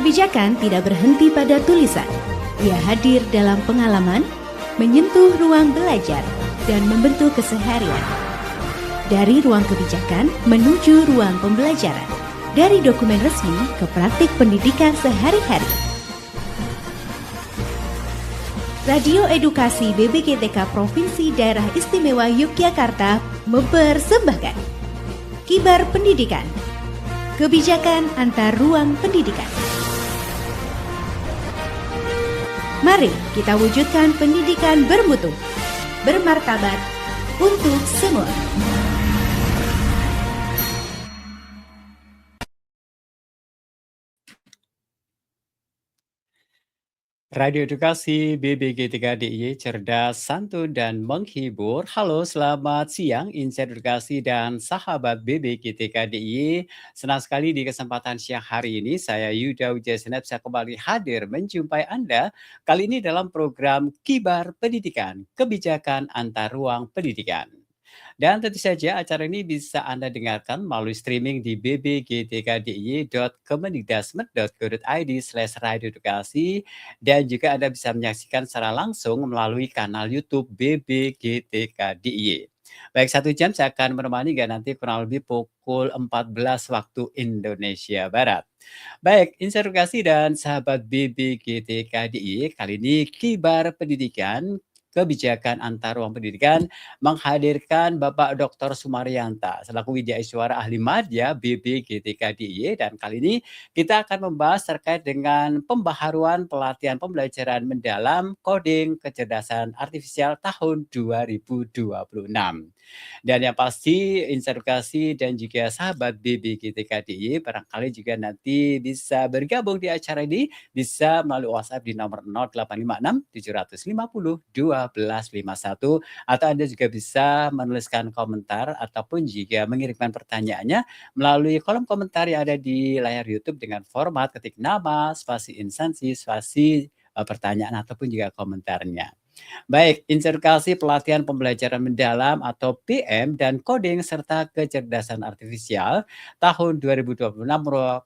Kebijakan tidak berhenti pada tulisan. Ia hadir dalam pengalaman, menyentuh ruang belajar, dan membentuk keseharian. Dari ruang kebijakan menuju ruang pembelajaran. Dari dokumen resmi ke praktik pendidikan sehari-hari. Radio Edukasi BBGTK Provinsi Daerah Istimewa Yogyakarta mempersembahkan Kibar Pendidikan, kebijakan antar ruang pendidikan. Mari kita wujudkan pendidikan bermutu, bermartabat untuk semua. Radio Edukasi BBG3 DIY cerdas, santun, dan menghibur. Halo, selamat siang Insight Edukasi dan sahabat BBG3 DIY. Senang sekali di kesempatan siang hari ini saya Yuda Wijaya bisa kembali hadir menjumpai Anda kali ini dalam program Kibar Pendidikan, kebijakan antar ruang pendidikan. Dan tentu saja acara ini bisa Anda dengarkan melalui streaming di bbgtkdiy.kemendikdasmet.go.id/radioedukasi dan juga Anda bisa menyaksikan secara langsung melalui kanal YouTube BBGTKDIY. Baik, 1 jam saya akan menemani nanti kurang lebih pukul 14 waktu Indonesia Barat. Baik, Insight Edukasi dan sahabat BBGTKDIY, kali ini Kibar Pendidikan, kebijakan antar ruang pendidikan menghadirkan Bapak Dr. Sumaryanta selaku Widya Iswara Ahli Madya BBGTKDIY, dan kali ini kita akan membahas terkait dengan pembaharuan pelatihan pembelajaran mendalam coding kecerdasan artifisial tahun 2026. Dan yang pasti Insight Edukasi dan juga sahabat BBGTKDIY barangkali juga nanti bisa bergabung di acara ini, bisa melalui WhatsApp di nomor 0856 750 1251, atau Anda juga bisa menuliskan komentar ataupun juga mengirimkan pertanyaannya melalui kolom komentar yang ada di layar YouTube dengan format ketik nama, spasi instansi, spasi pertanyaan ataupun juga komentarnya. Baik, Inserkasi Pelatihan Pembelajaran Mendalam atau PM dan Coding serta Kecerdasan Artifisial tahun 2026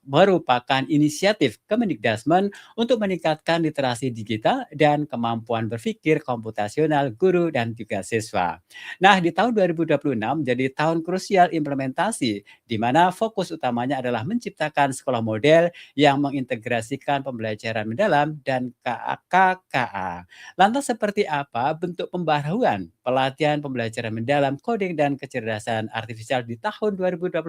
merupakan inisiatif Kemendikdasmen untuk meningkatkan literasi digital dan kemampuan berpikir komputasional guru dan juga siswa. Nah, di tahun 2026 menjadi tahun krusial implementasi, di mana fokus utamanya adalah menciptakan sekolah model yang mengintegrasikan pembelajaran mendalam dan KKA. Lantas seperti apa bentuk pembaharuan pelatihan pembelajaran mendalam coding dan kecerdasan artifisial di tahun 2026?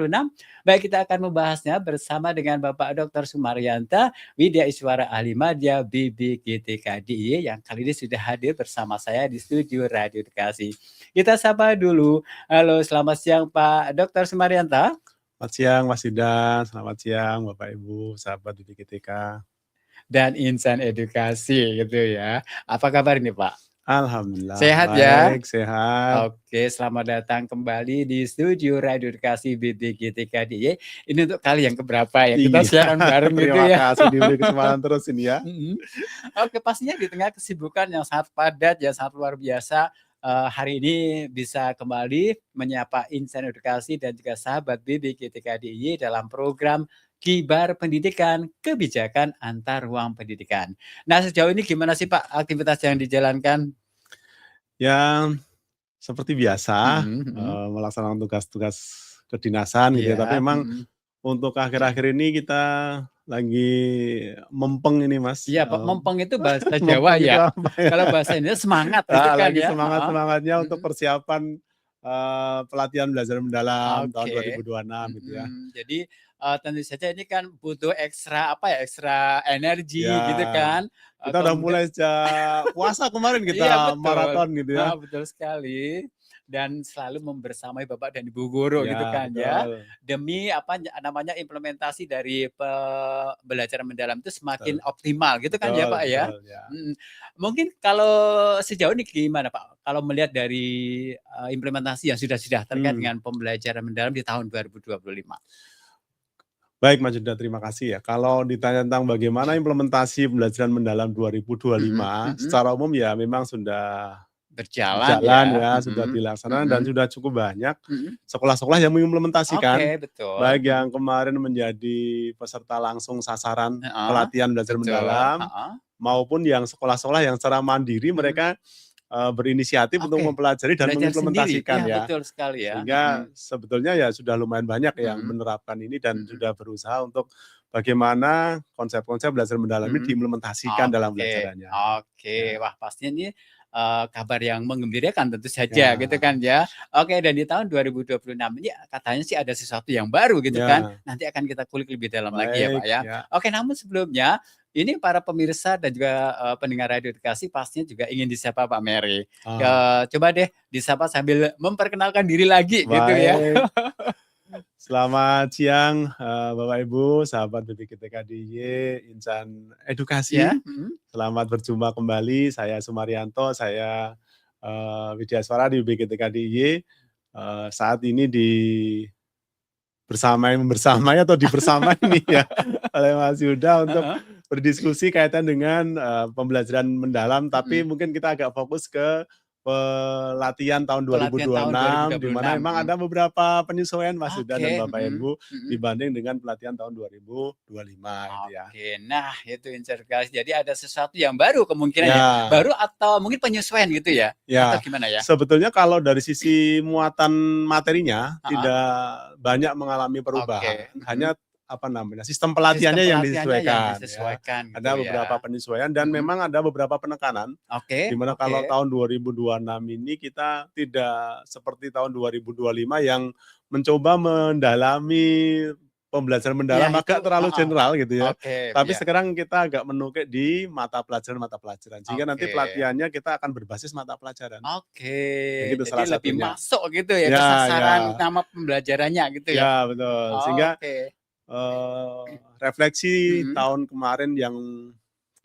Baik, kita akan membahasnya bersama dengan Bapak Dr. Sumaryanta, Widya Iswara Ahli Madya BBGTKDIY yang kali ini sudah hadir bersama saya di studio Radio Edukasi. Kita sapa dulu. Halo, selamat siang Pak Dr. Sumaryanta. Selamat siang Mas Yuda, selamat siang Bapak Ibu, sahabat BBGTK. Dan Insan Edukasi gitu ya. Apa kabar ini Pak? Alhamdulillah. Sehat ya? Baik, sehat. Oke, selamat datang kembali di studio Radio Edukasi BBGTKDIY. Ini untuk kali yang keberapa ya? Kita siaran bareng gitu ya. Terima kasih diberi kesempatan terus ini ya. Oke, pastinya di tengah kesibukan yang sangat padat, yang sangat luar biasa, hari ini bisa kembali menyapa Insan Edukasi dan juga sahabat BBGTKDIY dalam program Kibar Pendidikan, kebijakan antar ruang pendidikan. Nah, sejauh ini gimana sih Pak aktivitas yang dijalankan? Ya, seperti biasa, melaksanakan tugas-tugas kedinasan gitu ya. Tapi memang untuk akhir-akhir ini kita lagi mempeng ini Mas. Iya, mempeng itu bahasa Jawa ya. Kalau bahasa Indonesia semangat gitu kan lagi ya. semangat-semangatnya untuk persiapan pelatihan belajar mendalam tahun 2026 gitu ya. Jadi tentu saja ini kan butuh ekstra energi gitu kan. Kita udah mulai sejak puasa kemarin kita maraton gitu ya. Betul sekali. Dan selalu membersamai Bapak dan Ibu guru gitu kan ya. Demi implementasi dari pembelajaran mendalam itu semakin optimal gitu kan ya Pak ya. Mungkin kalau sejauh ini gimana Pak? Kalau melihat dari implementasi yang sudah terkait dengan pembelajaran mendalam di tahun 2025. Baik Mas Yuda, terima kasih ya. Kalau ditanya tentang bagaimana implementasi pembelajaran mendalam 2025, secara umum ya memang sudah berjalan berjalan ya. ya, sudah dilaksanakan dan sudah cukup banyak Mhm. sekolah-sekolah yang mengimplementasikan, Oke, betul. baik yang kemarin menjadi peserta langsung sasaran Heeh, pelatihan belajar betul, mendalam, heeh. maupun yang sekolah-sekolah yang secara mandiri Mhm. mereka, berinisiatif untuk Oke, mempelajari dan belajar sendiri? mengimplementasikan Iya, ya. betul sekali ya, Sehingga sebetulnya ya sudah lumayan banyak yang mhm, menerapkan ini dan mhm, sudah berusaha untuk bagaimana konsep-konsep belajar mendalam ini mhm. diimplementasikan dalam Oke, pelajarannya, oke. ya. Wah, pastinya ini, kabar yang menggembirakan tentu saja gitu Ya, kan ya. Oke, dan di tahun 2026 ini katanya sih ada sesuatu yang baru gitu kan, ya, nanti akan kita kulik lebih dalam lagi ya, Pak, baik, ya. ya. Oke, namun sebelumnya, ini para pemirsa dan juga, pendengar Radio Edukasi pastinya juga ingin disapa Pak Mary. Ah, Coba deh disapa sambil memperkenalkan diri lagi gitu ya. baik. Selamat siang, Bapak Ibu, sahabat BPGT KDY, insan Ya, edukasi. Selamat berjumpa kembali, saya Sumaryanto, saya, widyaswara di BPGT KDY. Saat ini bersamai atau dibersamai nih ya oleh Mas Yuda untuk heeh, berdiskusi kaitan dengan, pembelajaran mendalam, tapi mhm. mungkin kita agak fokus ke pelatihan tahun Pelatihan tahun 2026 di mana 2026, memang ada beberapa penyesuaian Mas Yuda dan Oke, Bapak Ibu mhm. dibanding dengan pelatihan tahun 2025 itu ya. Oke, nah itu integrasi. Jadi ada sesuatu yang baru kemungkinan ya? Ya, Baru atau mungkin penyesuaian gitu ya? Atau ya. gimana ya? Sebetulnya kalau dari sisi muatan materinya Heeh, tidak banyak mengalami perubahan, oke, hanya apa namanya, sistem Sistem pelatihannya yang pelatihannya yang disesuaikan ya. disesuaikan gitu Ada beberapa ya? penyesuaian dan Mhm, memang ada beberapa penekanan, di oke, mana oke. kalau tahun 2026 ini kita tidak seperti tahun 2025 yang mencoba mendalami pembelajaran Iya mendalam itu agak terlalu heeh, general gitu ya. oke, Tapi iya, sekarang kita agak menukik di mata pelajaran, sehingga nanti oke. pelatihannya kita akan berbasis mata pelajaran. Oke, Begitu jadi salah lebih satunya. masuk gitu ya ke Ya, ya, sasaran utama pembelajarannya gitu ya? ya betul. Sehingga, Oke, refleksi mhm. tahun kemarin yang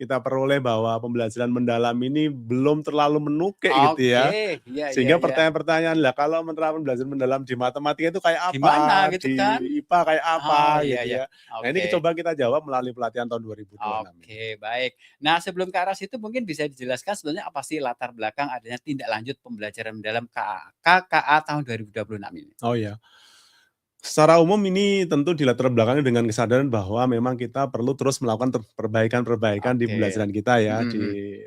kita peroleh bahwa pembelajaran mendalam ini belum terlalu menukik gitu Oke, ya. iya iya Sehingga iya. pertanyaan-pertanyaan, "Lah kalau menerapkan belajaran mendalam di matematika itu kayak Gimana apa? gitu Di kan? IPA kayak Oh, apa?" iya Gitu iya. ya. Nah ini Oke. coba kita jawab melalui pelatihan tahun 2026 ini. Oke, baik. Nah, sebelum ke arah situ mungkin bisa dijelaskan sebenarnya apa sih latar belakang adanya tindak lanjut pembelajaran mendalam KKA tahun 2026 ini? Oh ya. Secara umum ini tentu dilatar belakangi dengan kesadaran bahwa memang kita perlu terus melakukan perbaikan-perbaikan di Oke. pembelajaran kita ya, Mhm mhm. di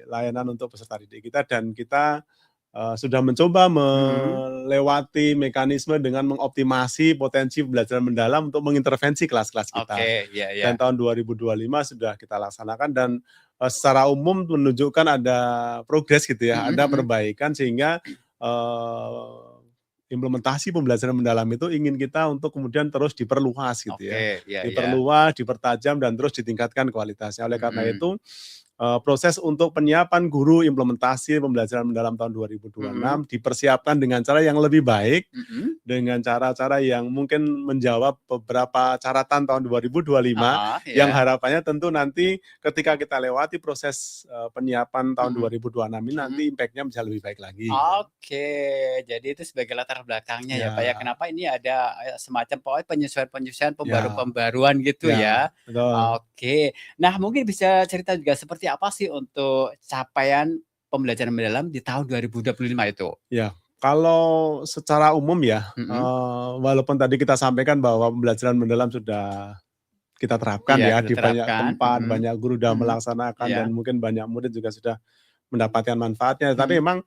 layanan untuk peserta didik kita dan kita, sudah mencoba Mhm. melewati mekanisme dengan mengoptimasi potensi pembelajaran mendalam untuk mengintervensi kelas-kelas kita. Oke, iya iya. Dan tahun 2025 sudah kita laksanakan dan, secara umum menunjukkan ada progres gitu ya, Mhm ada mhm. perbaikan sehingga, eee, implementasi pembelajaran mendalam itu ingin kita untuk kemudian terus diperluas gitu ya. Oke, iya iya. Diperluas, dipertajam, dan terus ditingkatkan kualitasnya. Oleh karena Mhm. itu, proses untuk penyiapan guru implementasi pembelajaran mendalam tahun Mhm. 2026 dipersiapkan dengan cara yang lebih baik, Mhm. dengan cara-cara yang mungkin menjawab beberapa caratan tahun 2025, Heeh, yang iya. harapannya tentu nanti ketika kita lewati proses, penyiapan tahun Mhm. 2026 ini nanti Mhm. impact-nya bisa lebih baik lagi gitu. Oke, jadi itu sebagai latar belakangnya ya, Pak, ya. Ya, Kenapa ini ada, semacam pokoknya penyesuaian-penyesuaian, ya, pembaru-pembaruan gitu ya, ya. betul. Oke. Nah, mungkin bisa cerita juga seperti apa sih untuk capaian pembelajaran mendalam di tahun 2025 itu? Ya, kalau secara umum ya, Mhm. walaupun tadi kita sampaikan bahwa pembelajaran mendalam sudah kita terapkan Iya, ya kita di banyak terapkan. tempat, Mhm. banyak guru sudah Mhm. melaksanakan Iya. dan mungkin banyak murid juga sudah mendapatkan manfaatnya. Tapi Mhm. memang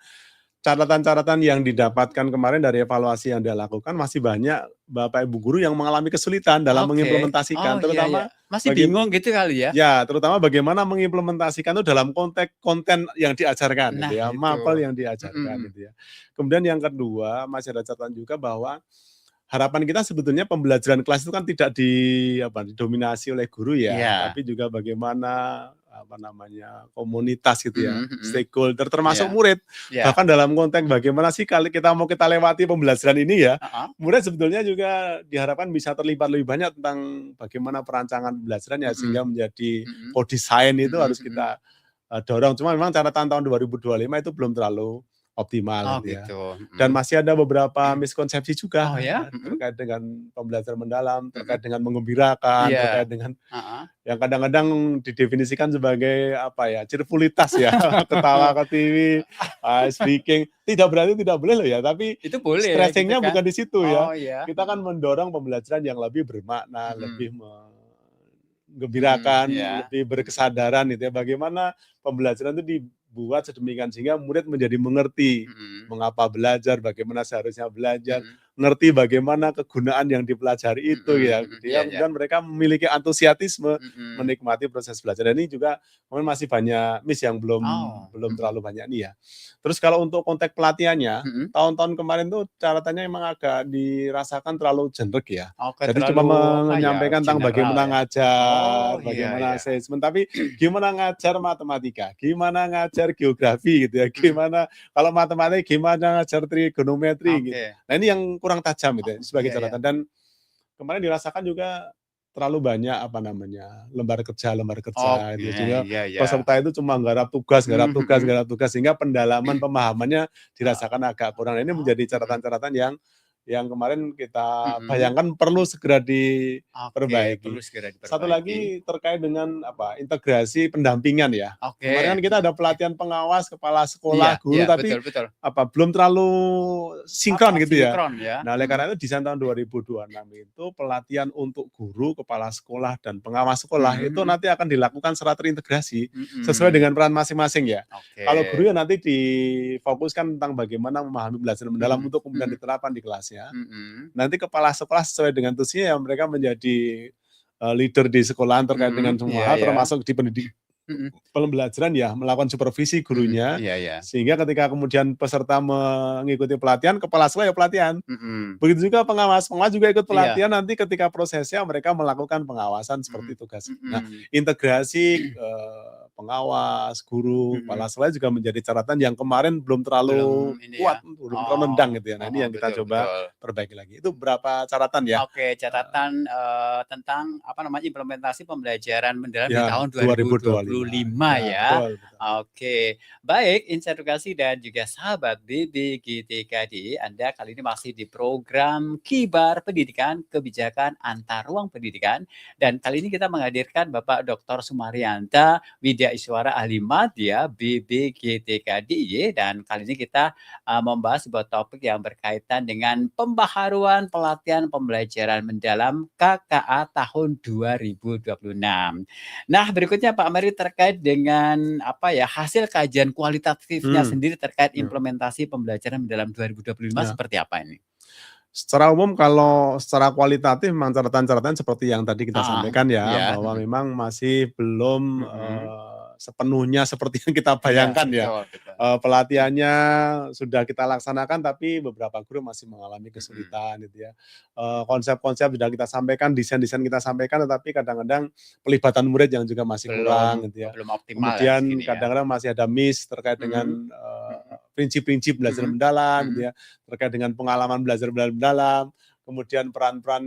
catatan-catatan yang didapatkan kemarin dari evaluasi yang dia lakukan masih banyak Bapak Ibu guru yang mengalami kesulitan dalam Oke. Oh, mengimplementasikan, iya iya. terutama Masih bagaim bingung gitu kali ya? ya, terutama bagaimana mengimplementasikan itu dalam konteks konten yang diajarkan Nah gitu ya, itu. mapel yang Mhm diajarkan mhm. gitu ya. Kemudian yang kedua, masih ada catatan juga bahwa harapan kita sebetulnya pembelajaran kelas itu kan tidak didominasi oleh guru ya, Iya. tapi juga bagaimana, apa namanya, komunitas gitu ya, Mhm mhm. stakeholder termasuk Iya. murid. Iya. Bahkan dalam konteks bagaimana sih kali kita lewati pembelajaran ini ya, Heeh. murid sebetulnya juga diharapkan bisa terlibat lebih banyak tentang bagaimana perancangan pembelajaran ya, Mhm. sehingga menjadi Mhm. co-design itu Mhm harus mhm. kita, dorong. Cuma memang catatan tahun 2025 itu belum terlalu optimal Oh gitu ya. gitu, Dan masih ada beberapa miskonsepsi Oh juga ya? terkait dengan pembelajaran mendalam, terkait Mhm. dengan menggembirakan, Iya, terkait dengan heeh. yang kadang-kadang didefinisikan sebagai apa ya, cheerfulitas ya, ketawa ke TV, speaking. Tidak berarti tidak boleh loh ya, tapi Itu boleh gitu stressing-nya kan? bukan di situ ya. Oh ya, Kita kan mendorong pembelajaran yang lebih bermakna, lebih mhm, menggembirakan, iya, lebih berkesadaran gitu ya. Bagaimana pembelajaran itu dibuat sedemikian sehingga murid menjadi mengerti mhm, mengapa belajar, bagaimana seharusnya belajar, mhm, ngerti bagaimana kegunaan yang dipelajari itu mhm, ya. mhm, iya Sehingga iya, kemudian mereka memiliki antusiasme mhm. menikmati proses belajar. Dan ini juga kemudian masih banyak miss yang belum Oh, belum terlalu banyak nih ya. Terus kalau untuk konteks pelatihannya, mhm. tahun-tahun kemarin tuh caratannya emang agak dirasakan terlalu jenek ya. Oke, Jadi cuma terlalu apa ya, menyampaikan tentang general bagaimana ya? Oh, ngajar, iya bagaimana iya, asesmen, tapi gimana ngajar matematika, gimana ngajar geografi gitu ya, mhm, gimana kalau matematika gimana ngajar trigonometri gitu. oke. Nah ini yang kurang tajam Oh, gitu ya sebagai iya iya, catatan dan kemarin dirasakan juga terlalu banyak apa namanya, lembar kerja oke, itu sehingga iya iya, peserta itu cuma nggarap tugas mmm, mhm, garap tugas sehingga pendalaman pemahamannya heeh, dirasakan agak kurang. Nah, ini oh, menjadi catatan-catatan yang kemarin kita mhm, bayangkan perlu segera oke, perlu diperbaiki. segera Satu diperbaiki. lagi terkait dengan apa, integrasi pendampingan ya. Kemarin Oke, kan kita ada pelatihan pengawas, kepala iya sekolah, iya, guru, tapi betul betul. apa, belum terlalu sinkron Apa, gitu ya. sinkron ya? Nah, oleh karena itu desain tahun 2026 itu pelatihan untuk guru, kepala sekolah, dan pengawas sekolah Mhm itu mhm, nanti akan dilakukan secara terintegrasi sesuai mhm, dengan peran masing-masing ya. oke, Kalau guru ya nanti difokuskan tentang bagaimana memahami belajar mendalam mhm untuk kemudian mhm diterapkan di kelasnya. mhm Nanti kepala sekolah sesuai dengan tugasnya ya mereka menjadi leader di sekolahan terkait mhm, dengan semua iya hal iya, termasuk di mhm pembelajaran ya melakukan supervisi mhm, gurunya, iya iya, sehingga ketika kemudian peserta mengikuti pelatihan, kepala sekolah ya pelatihan. mhm, Begitu juga pengawas, pengawas juga ikut iya, pelatihan nanti ketika prosesnya mereka melakukan pengawasan mhm seperti tugas. Nah, mhm, integrasi, pengawas, guru, kepala mhm, sekolah juga menjadi catatan yang kemarin belum belum terlalu ini ya? kuat, belum terlalu nendang Oh, gitu ya. Nah, ini heeh, yang kita betul coba betul. perbaiki lagi. Itu beberapa catatan ya, Oke, eee, catatan, tentang apa namanya, implementasi pembelajaran mendalam di ya tahun 2025. 2025 Ya, ya. betul betul. Oke, baik Insight Edukasi dan juga sahabat BBGTKD, Anda kali ini masih di program Kibar Pendidikan Kebijakan Antar Ruang Pendidikan dan kali ini kita menghadirkan Bapak Dr. Sumaryanta Widya Iswara Ahli Madya BBGTKDIY dan kali ini kita membahas sebuah topik yang berkaitan dengan pembaharuan pelatihan pembelajaran mendalam KKA tahun 2026. Nah, berikutnya Pak Mary terkait dengan apa ya, hasil kajian kualitatifnya Hmm, sendiri terkait ya implementasi pembelajaran mendalam 2025 ya. seperti apa ini? Secara umum kalau secara kualitatif memang catatan-catatan seperti yang tadi kita Heeh, sampaikan ya, iya, bahwa memang masih belum, mhm, sepenuhnya seperti yang kita iya, bayangkan ya. betul betul, Pelatihannya sudah kita laksanakan tapi beberapa guru masih mengalami mhm, kesulitan gitu ya. Konsep-konsep sudah kita sampaikan, desain-desain kita sampaikan, tetapi kadang-kadang pelibatan murid yang juga masih belum kurang gitu ya. belum optimal ya di Kemudian sini ya? kadang-kadang masih ada miss terkait dengan, Mhm, mhm, prinsip-prinsip belajar mhm, mendalam mhm, gitu ya, terkait dengan pengalaman belajar mendalam, kemudian peran-peran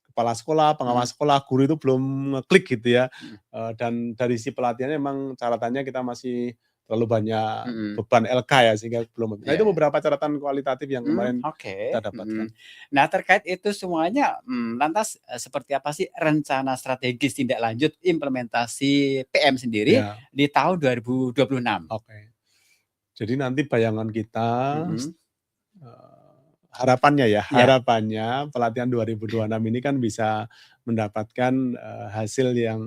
kepala sekolah, mhm, pengawas sekolah, guru itu belum ngeklik gitu ya. mhm, Dan dari si pelatihannya memang catatannya kita masih terlalu banyak mhm, beban LK ya sehingga belum. Nah iya itu iya. beberapa catatan kualitatif yang kemarin Oke, kita dapatkan. Nah, terkait itu semuanya, lantas, seperti apa sih rencana strategis tindak lanjut implementasi PM sendiri Ya, di tahun 2026? oke. Jadi nanti bayangan kita, Mhm, harapannya ya, iya, harapannya pelatihan 2026 ini kan bisa mendapatkan, hasil yang,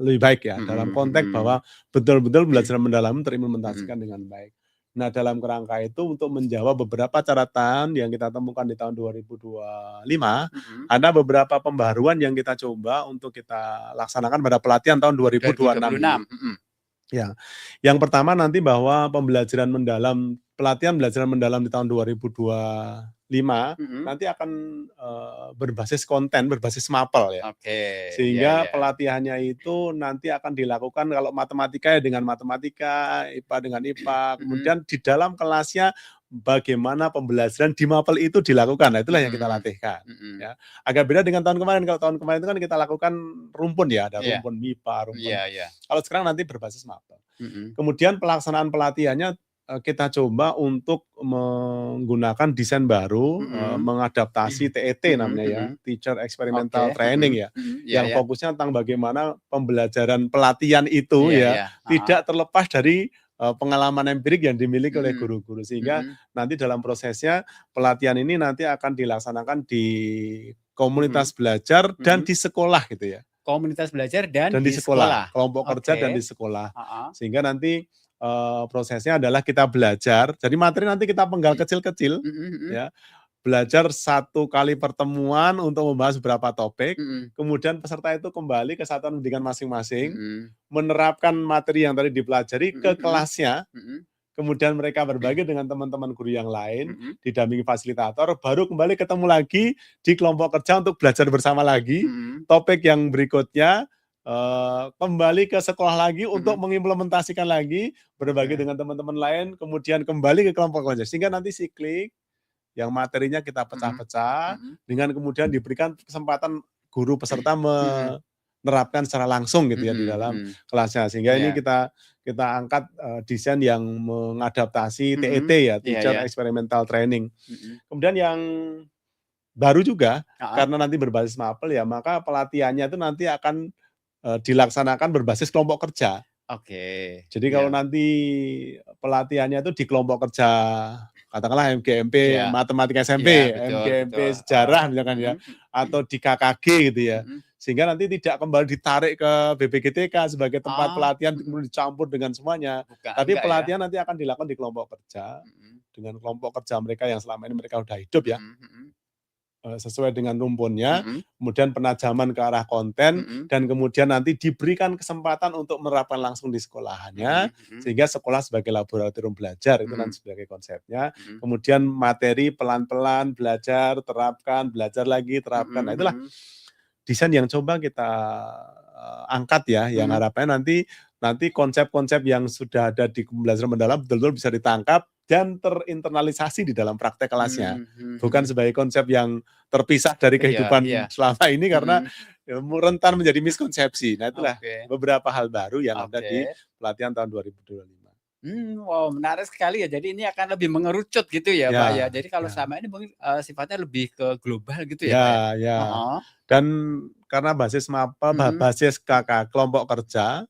lebih baik ya, dalam mhm konteks mhm, bahwa betul-betul belajar mendalam mhm, terimplementasikan dengan baik. Nah, dalam kerangka itu untuk menjawab beberapa catatan yang kita temukan di tahun 2025, mhm, ada beberapa pembaharuan yang kita coba untuk kita laksanakan pada pelatihan tahun 2026 ini. 2026, Ya, yang pertama nanti bahwa pelatihan belajaran mendalam di tahun 2025 mhm, nanti akan, berbasis konten, berbasis mapel ya. oke, iya Sehingga iya, pelatihannya itu nanti akan dilakukan kalau matematika ya dengan matematika, IPA dengan IPA, mhm, kemudian di dalam kelasnya bagaimana pembelajaran di mapel itu dilakukan. Nah, itulah yang kita mhm, latihkan, mhm, ya. Agak beda dengan tahun kemarin, kalau tahun kemarin itu kan kita lakukan rumpun ya, ada iya rumpun MIPA, rumpun iya iya, kalau sekarang nanti berbasis mapel. mhm, Kemudian pelaksanaan pelatihannya kita coba untuk menggunakan desain baru, mengadaptasi TET namanya ya, Teacher Experimental Training ya, yang fokusnya tentang bagaimana pembelajaran pelatihan itu tidak terlepas dari pengalaman empirik yang dimiliki oleh guru-guru, sehingga nanti dalam prosesnya pelatihan ini nanti akan dilaksanakan di komunitas belajar dan di sekolah gitu ya. Komunitas belajar dan di sekolah, kelompok kerja dan di sekolah, sehingga nanti prosesnya adalah kita belajar. Jadi materi nanti kita penggal kecil-kecil, ya. Belajar 1 kali pertemuan untuk membahas beberapa topik. Kemudian peserta itu kembali ke satuan pendidikan masing-masing, menerapkan materi yang tadi dipelajari ke kelasnya. Kemudian mereka berbagi dengan teman-teman guru yang lain, didampingi fasilitator, baru kembali ketemu lagi di kelompok kerja untuk belajar bersama lagi. Topik yang berikutnya kembali ke sekolah lagi untuk mengimplementasikan lagi, berbagi dengan teman-teman lain, kemudian kembali ke kelompok kerja, sehingga nanti siklik yang materinya kita pecah-pecah, dengan kemudian diberikan kesempatan guru peserta menerapkan secara langsung gitu ya di dalam kelasnya, sehingga ini kita angkat desain yang mengadaptasi TET ya, Teacher Experimental Training. Kemudian yang baru juga, karena nanti berbasis MAPEL ya, maka pelatihannya itu nanti akan dilaksanakan berbasis kelompok kerja. Jadi kalau nanti pelatihannya itu di kelompok kerja, katakanlah MGMP Matematika SMP, MGMP Sejarah misalkan ya, atau di KKG gitu ya. Sehingga nanti tidak kembali ditarik ke BPGTK sebagai tempat pelatihan kemudian dicampur dengan semuanya. Tapi pelatihan nanti akan dilakukan di kelompok kerja, dengan kelompok kerja mereka yang selama ini mereka udah hidup ya. Sesuai dengan rumpunnya, kemudian penajaman ke arah konten, dan kemudian nanti diberikan kesempatan untuk menerapkan langsung di sekolahannya, sehingga sekolah sebagai laboratorium belajar, itu nanti sebagai konsepnya. Kemudian materi pelan-pelan belajar, terapkan, belajar lagi, terapkan. Nah itulah desain yang coba kita angkat ya, yang harapannya nanti konsep-konsep yang sudah ada di pembelajaran mendalam betul-betul bisa ditangkap dan terinternalisasi di dalam praktek kelasnya, bukan sebagai konsep yang terpisah dari kehidupan selama ini karena rentan menjadi miskonsepsi. Nah itulah beberapa hal baru yang ada di pelatihan tahun 2025. Wow, menarik sekali ya. Jadi ini akan lebih mengerucut gitu ya, Pak ya. Jadi kalau selama ini mungkin sifatnya lebih ke global gitu ya, Pak. Ya. Dan karena basis MAPEL, basis KK kelompok kerja,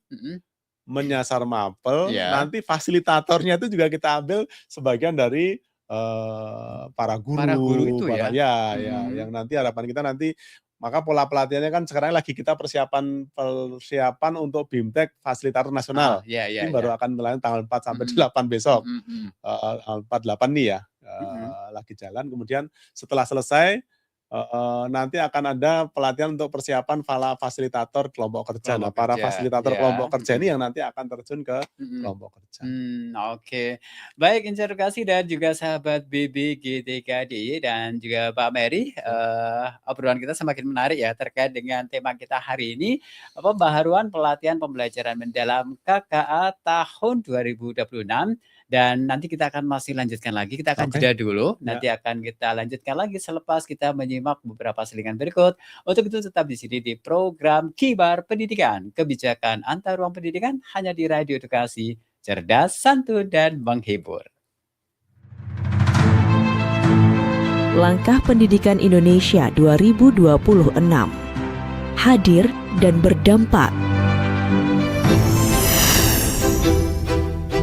menyasar MAPEL, nanti fasilitatornya itu juga kita ambil sebagian dari para guru itu yang nanti harapan kita nanti, maka pola pelatihannya kan sekarang lagi kita persiapan untuk BIMTEK Fasilitator Nasional. Ini baru akan melayani tanggal 4 sampai 8 besok. 4-8 nih ya, lagi jalan. Kemudian setelah selesai nanti akan ada pelatihan untuk persiapan fasilitator kelompok kerja. Nah, para fasilitator kelompok kerja ini yang nanti akan terjun ke kelompok kerja. Baik, interogasi dan juga sahabat BBGTKDIY dan juga Pak Mary, obrolan kita semakin menarik ya terkait dengan tema kita hari ini, pembaharuan pelatihan pembelajaran mendalam KKA tahun 2026. Dan nanti kita akan masih lanjutkan lagi, kita akan jeda dulu, nanti akan kita lanjutkan lagi selepas kita menyimak beberapa selingan berikut. Untuk itu tetap di sini di program Kibar Pendidikan, kebijakan antar ruang pendidikan hanya di Radio Edukasi, cerdas, santun, dan menghibur. Langkah Pendidikan Indonesia 2026 hadir dan berdampak.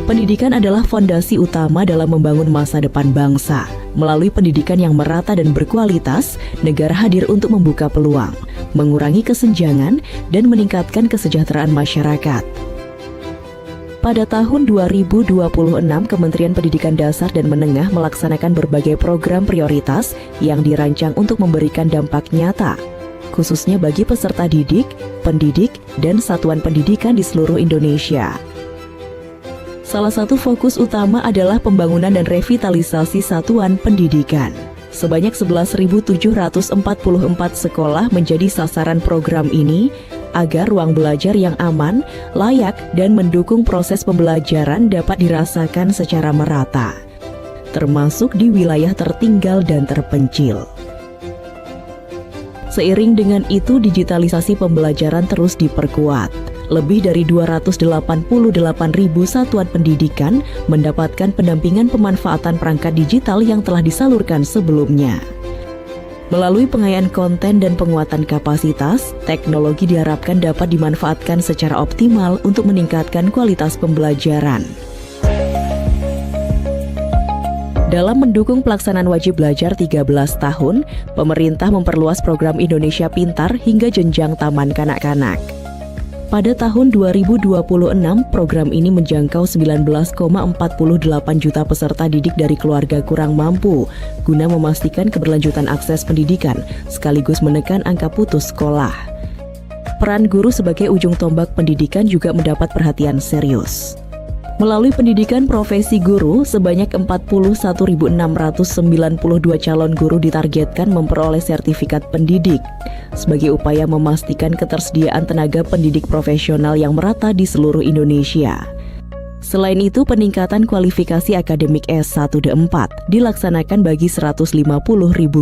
Pendidikan adalah fondasi utama dalam membangun masa depan bangsa. Melalui pendidikan yang merata dan berkualitas, negara hadir untuk membuka peluang, mengurangi kesenjangan, dan meningkatkan kesejahteraan masyarakat. Pada tahun 2026, Kementerian Pendidikan Dasar dan Menengah melaksanakan berbagai program prioritas yang dirancang untuk memberikan dampak nyata, khususnya bagi peserta didik, pendidik, dan satuan pendidikan di seluruh Indonesia. Salah satu fokus utama adalah pembangunan dan revitalisasi satuan pendidikan. Sebanyak 11.744 sekolah menjadi sasaran program ini agar ruang belajar yang aman, layak, dan mendukung proses pembelajaran dapat dirasakan secara merata, termasuk di wilayah tertinggal dan terpencil. Seiring dengan itu, digitalisasi pembelajaran terus diperkuat. Lebih dari 288.000 satuan pendidikan mendapatkan pendampingan pemanfaatan perangkat digital yang telah disalurkan sebelumnya. Melalui pengayaan konten dan penguatan kapasitas, teknologi diharapkan dapat dimanfaatkan secara optimal untuk meningkatkan kualitas pembelajaran. Dalam mendukung pelaksanaan wajib belajar 13 tahun, pemerintah memperluas program Indonesia Pintar hingga jenjang taman kanak-kanak. Pada tahun 2026, program ini menjangkau 19,48 juta peserta didik dari keluarga kurang mampu, guna memastikan keberlanjutan akses pendidikan, sekaligus menekan angka putus sekolah. Peran guru sebagai ujung tombak pendidikan juga mendapat perhatian serius. Melalui pendidikan profesi guru, sebanyak 41.692 calon guru ditargetkan memperoleh sertifikat pendidik sebagai upaya memastikan ketersediaan tenaga pendidik profesional yang merata di seluruh Indonesia. Selain itu, peningkatan kualifikasi akademik S1 dan 4 dilaksanakan bagi 150.000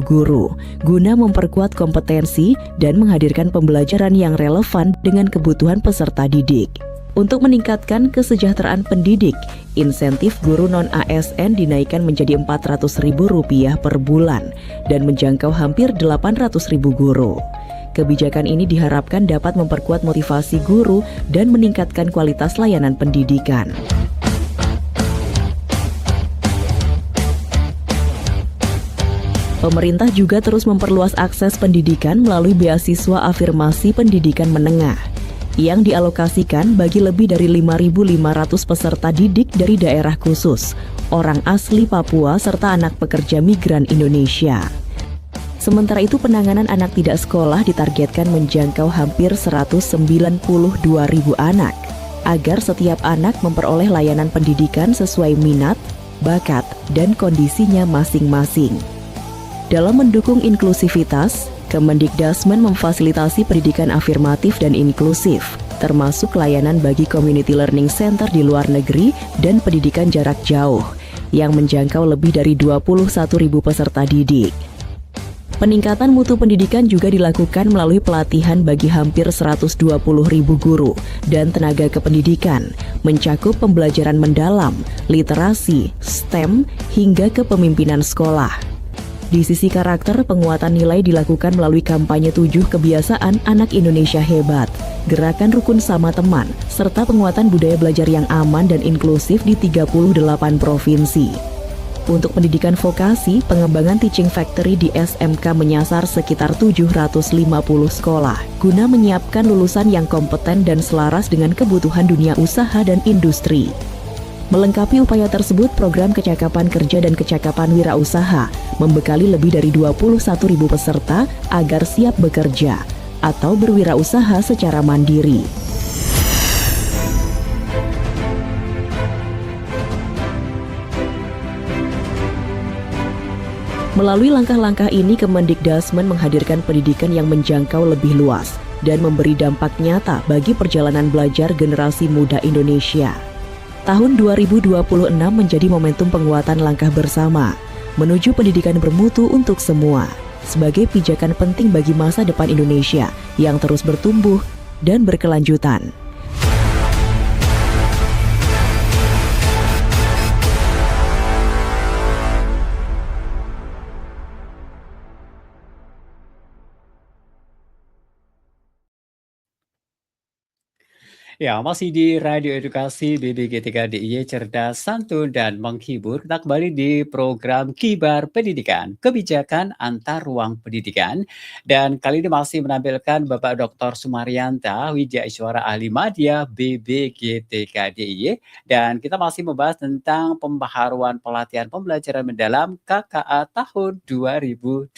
guru guna memperkuat kompetensi dan menghadirkan pembelajaran yang relevan dengan kebutuhan peserta didik. Untuk meningkatkan kesejahteraan pendidik, insentif guru non-ASN dinaikkan menjadi Rp400.000 per bulan dan menjangkau hampir 800.000 guru. Kebijakan ini diharapkan dapat memperkuat motivasi guru dan meningkatkan kualitas layanan pendidikan. Pemerintah juga terus memperluas akses pendidikan melalui beasiswa afirmasi pendidikan menengah yang dialokasikan bagi lebih dari 5.500 peserta didik dari daerah khusus, orang asli Papua serta anak pekerja migran Indonesia. Sementara itu, penanganan anak tidak sekolah ditargetkan menjangkau hampir 192.000 anak, agar setiap anak memperoleh layanan pendidikan sesuai minat, bakat, dan kondisinya masing-masing. Dalam mendukung inklusivitas, Kemendikdasmen memfasilitasi pendidikan afirmatif dan inklusif, termasuk layanan bagi community learning center di luar negeri dan pendidikan jarak jauh, yang menjangkau lebih dari 21.000 peserta didik. Peningkatan mutu pendidikan juga dilakukan melalui pelatihan bagi hampir 120.000 guru dan tenaga kependidikan, mencakup pembelajaran mendalam, literasi, STEM, hingga kepemimpinan sekolah. Di sisi karakter, penguatan nilai dilakukan melalui kampanye 7 kebiasaan anak Indonesia hebat, gerakan rukun sama teman, serta penguatan budaya belajar yang aman dan inklusif di 38 provinsi. Untuk pendidikan vokasi, pengembangan Teaching Factory di SMK menyasar sekitar 750 sekolah, guna menyiapkan lulusan yang kompeten dan selaras dengan kebutuhan dunia usaha dan industri. Melengkapi upaya tersebut, program kecakapan kerja dan kecakapan wirausaha membekali lebih dari 21.000 peserta agar siap bekerja atau berwirausaha secara mandiri. Melalui langkah-langkah ini, Kemendikdasmen menghadirkan pendidikan yang menjangkau lebih luas dan memberi dampak nyata bagi perjalanan belajar generasi muda Indonesia. Tahun 2026 menjadi momentum penguatan langkah bersama menuju pendidikan bermutu untuk semua, sebagai pijakan penting bagi masa depan Indonesia yang terus bertumbuh dan berkelanjutan. Ya, masih di Radio Edukasi BBG3 DIY Cerdas, Santun, dan Menghibur. Kita kembali di program Kibar Pendidikan, Kebijakan Antar Ruang Pendidikan. Dan kali ini masih menampilkan Bapak Dr. Sumaryanta, Widya Iswara Ahli Madya BBG3 DIY. Dan kita masih membahas tentang pembaharuan pelatihan pembelajaran mendalam KKA tahun 2026.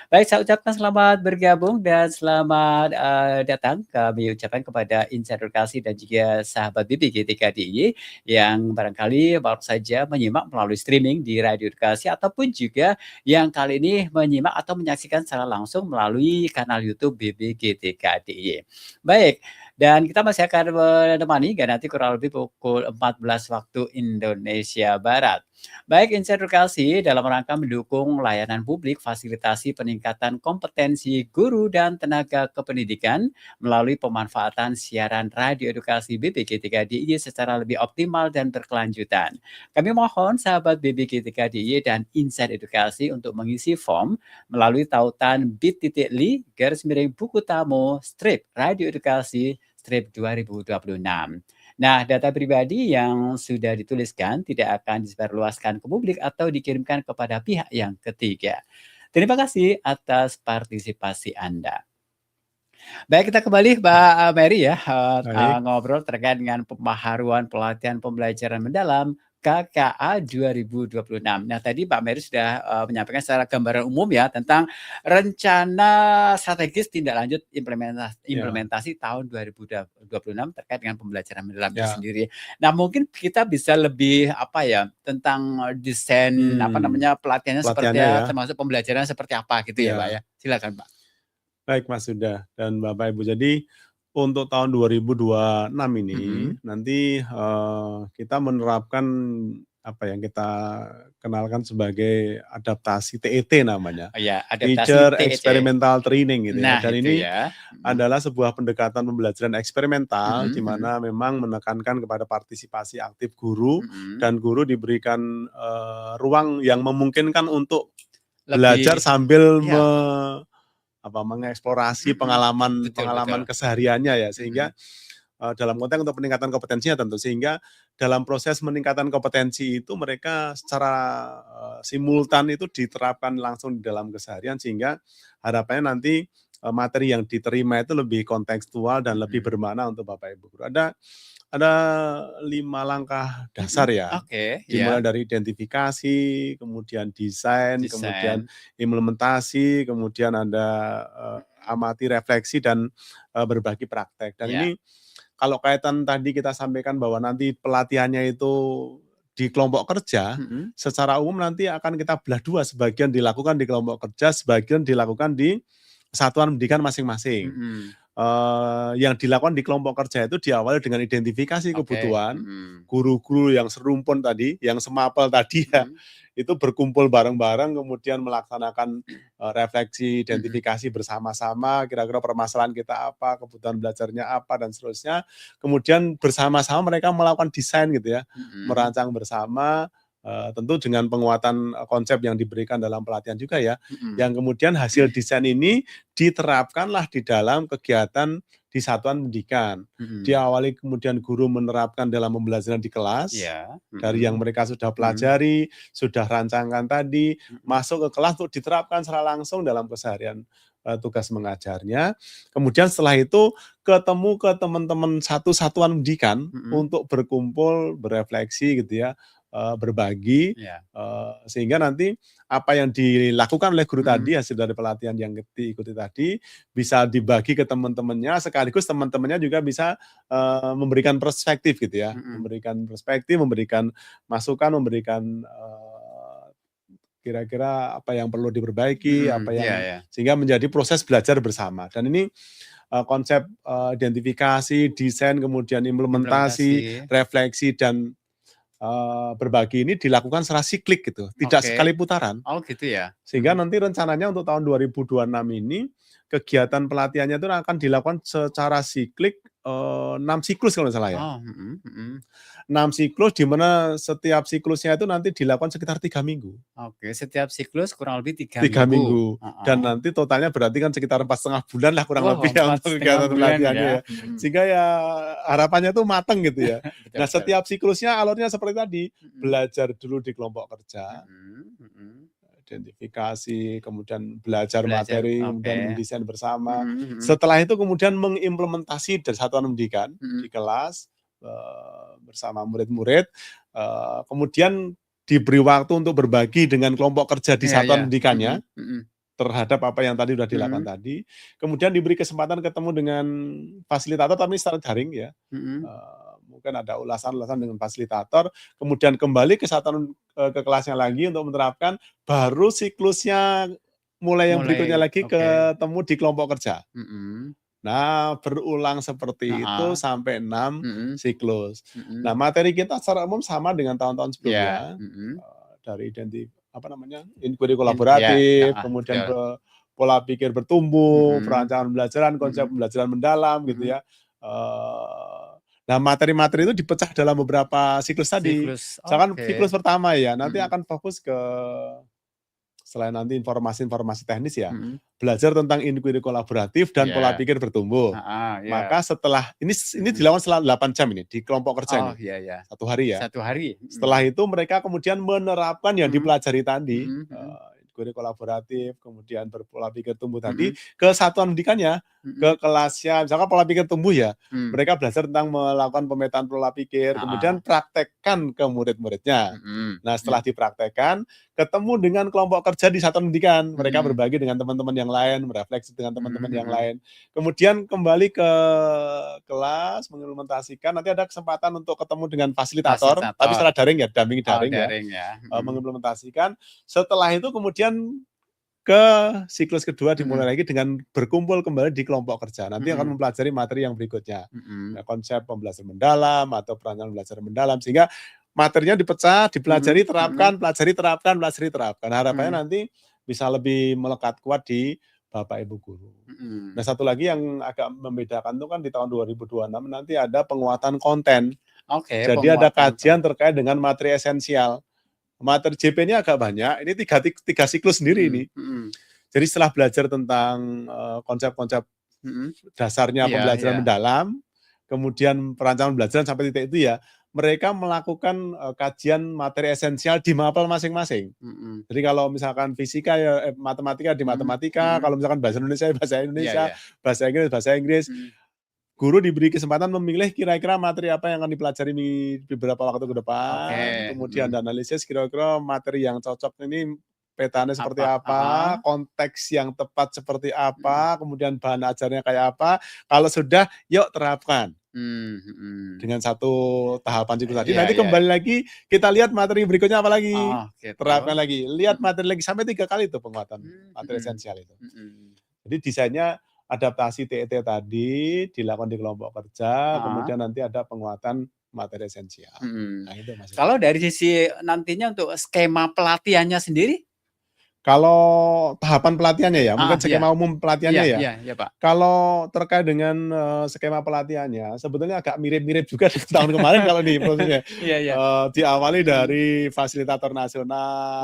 Baik, saya ucapkan selamat bergabung dan selamat datang kami ucapkan kepada Insan Edukasi dan juga sahabat BBG3 DIY yang barangkali baru saja menyimak melalui streaming di Radio Edukasi ataupun juga yang kali ini menyimak atau menyaksikan secara langsung melalui kanal YouTube BBG3 DIY. Baik, dan kita masih akan menemani nanti kurang lebih pukul 14 waktu Indonesia Barat. Baik, Insight Edukasi dalam rangka mendukung layanan publik, fasilitasi peningkatan kompetensi guru dan tenaga kependidikan melalui pemanfaatan siaran radio edukasi BPG3DIY secara lebih optimal dan berkelanjutan. Kami mohon sahabat BPG3DIY dan Insight Edukasi untuk mengisi form melalui tautan bit.ly/buku tamu strip radio edukasi strip 2026. Nah, data pribadi yang sudah dituliskan tidak akan disebarluaskan ke publik atau dikirimkan kepada pihak yang ketiga. Terima kasih atas partisipasi Anda. Baik, kita kembali Mbak Mary ya, Baik. ngobrol terkait dengan pembaharuan pelatihan pembelajaran mendalam KKA 2026. Nah, tadi Mbak Mary sudah menyampaikan secara gambaran umum ya tentang rencana strategis tindak lanjut implementasi tahun 2026 terkait dengan pembelajaran mendalam itu sendiri. Nah, mungkin kita bisa lebih tentang desain pelatihannya seperti apa, termasuk pembelajaran seperti apa gitu ya, Pak ya. Silakan, Pak. Baik Mas Yuda dan Bapak Ibu. Jadi untuk tahun 2026 ini nanti kita menerapkan apa yang kita kenalkan sebagai adaptasi TET namanya. Teacher Experimental Training gitu ya. Dan ini adalah sebuah pendekatan pembelajaran eksperimental di mana memang menekankan kepada partisipasi aktif guru dan guru diberikan ruang yang memungkinkan untuk belajar sambil mengeksplorasi pengalaman kesehariannya ya, sehingga dalam konteks untuk peningkatan kompetensinya tentu, sehingga dalam proses meningkatkan kompetensi itu mereka secara simultan itu diterapkan langsung di dalam keseharian, sehingga harapannya nanti materi yang diterima itu lebih kontekstual dan lebih bermakna untuk Bapak Ibu guru. Ada 5 langkah dasar ya, dimulai dari identifikasi, kemudian desain, kemudian implementasi, kemudian ada amati, refleksi, dan berbagi praktek. Dan ini kalau kaitan tadi kita sampaikan bahwa nanti pelatihannya itu di kelompok kerja, secara umum nanti akan kita belah dua, sebagian dilakukan di kelompok kerja, sebagian dilakukan di satuan pendidikan masing-masing. Yang dilakukan di kelompok kerja itu diawali dengan identifikasi kebutuhan, guru-guru yang serumpun tadi, yang semapel tadi ya, itu berkumpul bareng-bareng, kemudian melaksanakan refleksi, identifikasi bersama-sama, kira-kira permasalahan kita apa, kebutuhan belajarnya apa, dan seterusnya. Kemudian bersama-sama mereka melakukan desain gitu ya, merancang bersama, tentu dengan penguatan konsep yang diberikan dalam pelatihan juga ya, yang kemudian hasil desain ini diterapkanlah di dalam kegiatan di satuan pendidikan. Diawali kemudian guru menerapkan dalam pembelajaran di kelas, dari yang mereka sudah pelajari, sudah rancangkan tadi, masuk ke kelas untuk diterapkan secara langsung dalam keseharian tugas mengajarnya. Kemudian setelah itu ketemu ke teman-teman satu satuan pendidikan untuk berkumpul, berefleksi gitu ya, berbagi, sehingga nanti apa yang dilakukan oleh guru tadi, hasil dari pelatihan yang diikuti tadi, bisa dibagi ke teman-temannya, sekaligus teman-temannya juga bisa memberikan perspektif gitu ya, memberikan perspektif, memberikan masukan, memberikan kira-kira apa yang perlu diperbaiki, apa yang sehingga menjadi proses belajar bersama. Dan ini konsep identifikasi, desain, kemudian implementasi, refleksi, dan berbagi ini dilakukan secara siklik gitu, tidak sekali putaran. Gitu ya. Sehingga nanti rencananya untuk tahun 2026 ini kegiatan pelatihannya itu akan dilakukan secara siklik 6 siklus kalau nggak salah ya. 6 siklus di mana setiap siklusnya itu nanti dilakukan sekitar 3 minggu. Setiap siklus kurang lebih 3 minggu. Dan nanti totalnya berarti kan sekitar 4,5 bulan lah kurang lebih ya untuk kegiatan pelatihannya ya. Sehingga ya harapannya tuh mateng gitu ya. Nah, setiap siklusnya alurnya seperti tadi, belajar dulu di kelompok kerja, identifikasi, kemudian belajar materi, kemudian mendesain bersama. Setelah itu kemudian mengimplementasi dari satuan pendidikan di kelas bersama murid-murid, kemudian diberi waktu untuk berbagi dengan kelompok kerja di satuan pendidikannya terhadap apa yang tadi sudah dilakukan tadi. Kemudian diberi kesempatan ketemu dengan fasilitator, tapi secara daring ya. Mungkin ada ulasan-ulasan dengan fasilitator, kemudian kembali ke satuan ke kelasnya lagi untuk menerapkan, baru siklusnya mulai yang berikutnya lagi ketemu di kelompok kerja. Nah, berulang seperti itu Heeh. sampai 6 Mhm. siklus. Mhm. Nah, materi kita secara umum sama dengan tahun-tahun Iya. sebelumnya, Mhm. dari inquiry Iya, kolaboratif, heeh, kemudian betul. pola pikir bertumbuh, Mhm. perancangan pembelajaran, konsep Mhm. pembelajaran mendalam gitu Mhm. ya. Nah, materi-materi itu dipecah dalam beberapa siklus tadi. Siklus, Misalkan siklus oke. pertama ya, nanti Mhm. akan fokus ke selain nanti informasi-informasi teknis ya, Mhm. belajar tentang inquiry kolaboratif dan pola Iya. pikir bertumbuh. Heeh, iya. Maka setelah ini Mhm. dilakukan setelah 8 jam ini, di kelompok kerja Oh, ini, iya iya. 1 hari ya. 1 hari? Setelah Mhm. itu mereka kemudian menerapkan yang Mhm. dipelajari tadi, Mhm mhm. inquiry kolaboratif, kemudian berpola pikir tumbuh tadi, Mhm. ke satuan pendidikannya, Mhm. ke kelasnya. Misalkan pola pikir tumbuh ya, Mmm. mereka belajar tentang melakukan pemetaan pola pikir, Heeh. kemudian praktekkan ke murid-muridnya. Mhm. Nah, Mhm. setelah dipraktekkan, ketemu dengan kelompok kerja di satuan pendidikan. Mereka Mhm. berbagi dengan teman-teman yang lain, merefleksi dengan teman-teman Mhm yang mhm. lain. Kemudian kembali ke kelas, mengimplementasikan, nanti ada kesempatan untuk ketemu dengan fasilitator, tapi Fasilitator. secara daring ya, dampingi Oh, daring ya, daring ya? Mhm. mengimplementasikan. Setelah itu kemudian ke siklus kedua dimulai Mhm. lagi dengan berkumpul kembali di kelompok kerja. Nanti akan Mhm. mempelajari materi yang berikutnya. Mhm. Konsep pembelajaran mendalam atau perancangan pembelajaran mendalam, sehingga materinya dipecah, dipelajari, Mhm mhm. terapkan, pelajari, terapkan, pelajari, terapkan. Harapannya Mhm. nanti bisa lebih melekat kuat di Bapak Ibu guru. Nah, Mhm. satu lagi yang agak membedakan itu kan di tahun 2026 nanti ada penguatan konten. Oke, Jadi ada penguatan kajian terkait dengan materi esensial. Materi JP-nya agak banyak, ini tiga siklus sendiri Mhm ini. mhm. Jadi setelah belajar tentang konsep-konsep Mhm. dasarnya Iya pembelajaran iya. mendalam, kemudian perancangan pembelajaran sampai titik itu ya, mereka melakukan kajian materi esensial di mapel masing-masing. Mhm. Jadi kalau misalkan fisika ya matematika di Mhm matematika, mhm. kalau misalkan bahasa Indonesia ya bahasa Iya Indonesia, iya. bahasa Inggris bahasa Inggris. Mhm. Guru diberi kesempatan memilih kira-kira materi apa yang akan dipelajari di beberapa waktu ke depan, Oke, kemudian mhm. analisis kira-kira materi yang cocok ini petanya seperti Apa? apa, Heeh. konteks yang tepat seperti Mhm. apa, kemudian bahan ajarnya kayak apa. Kalau sudah, yuk terapkan. Mhm. Dengan satu tahapan siklus tadi, Iya nanti iya. kembali lagi kita lihat materi berikutnya apa lagi, Oh, gitu. terapkan lagi, lihat Mhm. materi lagi, sampai 3 kali itu penguatan materi Mhm. esensial itu. Mhm. Jadi desainnya adaptasi TET tadi dilakukan di kelompok kerja, Heeh. kemudian nanti ada penguatan materi esensial. Mhm. Nah itu Mas Yuda. Kalau dari sisi nantinya untuk skema pelatihannya sendiri? Kalau tahapan pelatihannya ya, mungkin Iya. skema umum pelatihannya Iya ya. iya iya, Pak. Kalau terkait dengan skema pelatihannya, sebetulnya agak mirip-mirip juga dengan tahun kemarin kalau nih prosesnya. Iya iya. Diawali Mhm. dari fasilitator Iya, nasional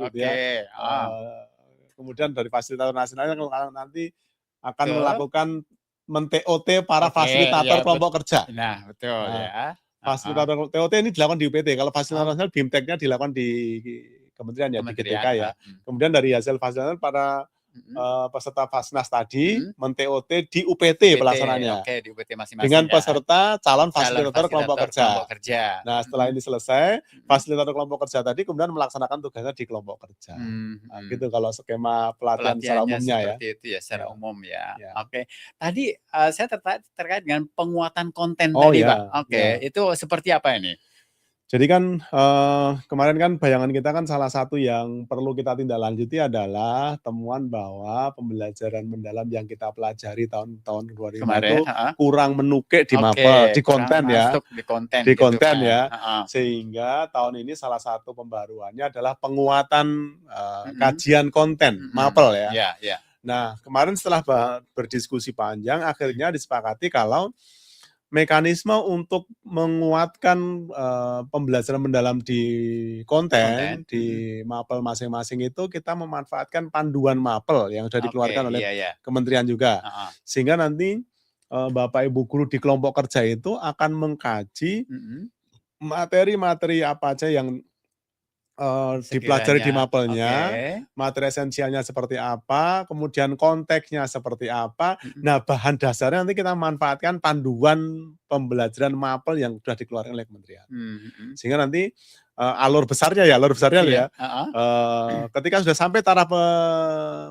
gitu oke, ya. heeh. Kemudian dari fasilitator nasionalnya kalau nanti akan Betul. melakukan men-TOT para Oke, iya fasilitator kelompok kerja. nah, betul Nah, ya. Heeh. fasilitator TOT ini dilakukan di UPT, kalau fasilitator Oh, nasional BIMTEK-nya dilakukan di kementerian ya, di GTK kementerian, ya. mhm. Kemudian dari hasil fasilitator para Mhm peserta Fasnas tadi mhm. men-TOT di UPT UPT, pelaksanaannya, oke, di UPT masing-masing dengan ya. peserta calon Calon fasilitator kelompok fasilitator kelompok kerja. kerja. Nah, setelah Mhm ini selesai, mhm. fasilitator kelompok kerja tadi kemudian melaksanakan tugasnya di kelompok kerja. Nah, Mhm. gitu kalau skema pelatihan secara Pelatihannya umumnya ya. seperti itu ya, secara Ya, umum ya. ya. Oke. Tadi, saya terkait dengan penguatan konten Oh tadi, Pak. ya, Oke, ya. itu seperti apa ini? Jadi kan, kemarin kan bayangan kita kan salah satu yang perlu kita tindak lanjuti adalah temuan bahwa pembelajaran mendalam yang kita pelajari tahun-tahun 2005 Kemarin, itu heeh. kurang menukik di mapel, Oke, di kurang konten ya, masuk di konten di gitu konten kan, ya. heeh. Sehingga tahun ini salah satu pembaruannya adalah penguatan, Mhm kajian konten mhm. mapel ya. Iya iya. Nah, kemarin setelah berdiskusi panjang akhirnya disepakati kalau mekanisme untuk menguatkan, pembelajaran mendalam di konten, Konten, di mhm. mapel masing-masing itu kita memanfaatkan panduan mapel yang sudah Oke, dikeluarkan oleh iya iya. kementerian juga. Heeh. Sehingga nanti, Bapak Ibu guru di kelompok kerja itu akan mengkaji Mhm. materi-materi apa aja yang dipelajari di Sekiranya oke. mapelnya, materi esensialnya seperti apa, kemudian konteksnya seperti apa. Mhm Nah, bahan dasarnya nanti kita manfaatkan panduan pembelajaran mapel yang sudah dikeluarkan oleh kementerian. mhm. Sehingga nanti, alur besarnya loh Iya, ya, heeh. ketika sudah sampai taraf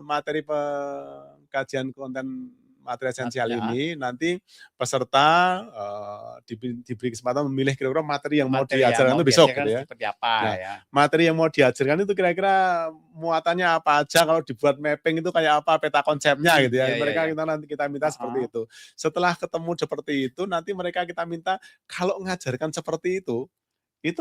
materi pengkajian konten materi esensial Ya. ini, nanti peserta diberi kesempatan memilih kira-kira materi yang mau diajarkan itu besok gitu ya. Seperti apa Nah, ya? materi yang mau diajarkan itu kira-kira muatannya apa aja, kalau dibuat mapping itu kayak apa peta konsepnya gitu ya. Iya. Nanti kita minta seperti itu. Setelah ketemu seperti itu, nanti kita minta kalau mengajarkan seperti itu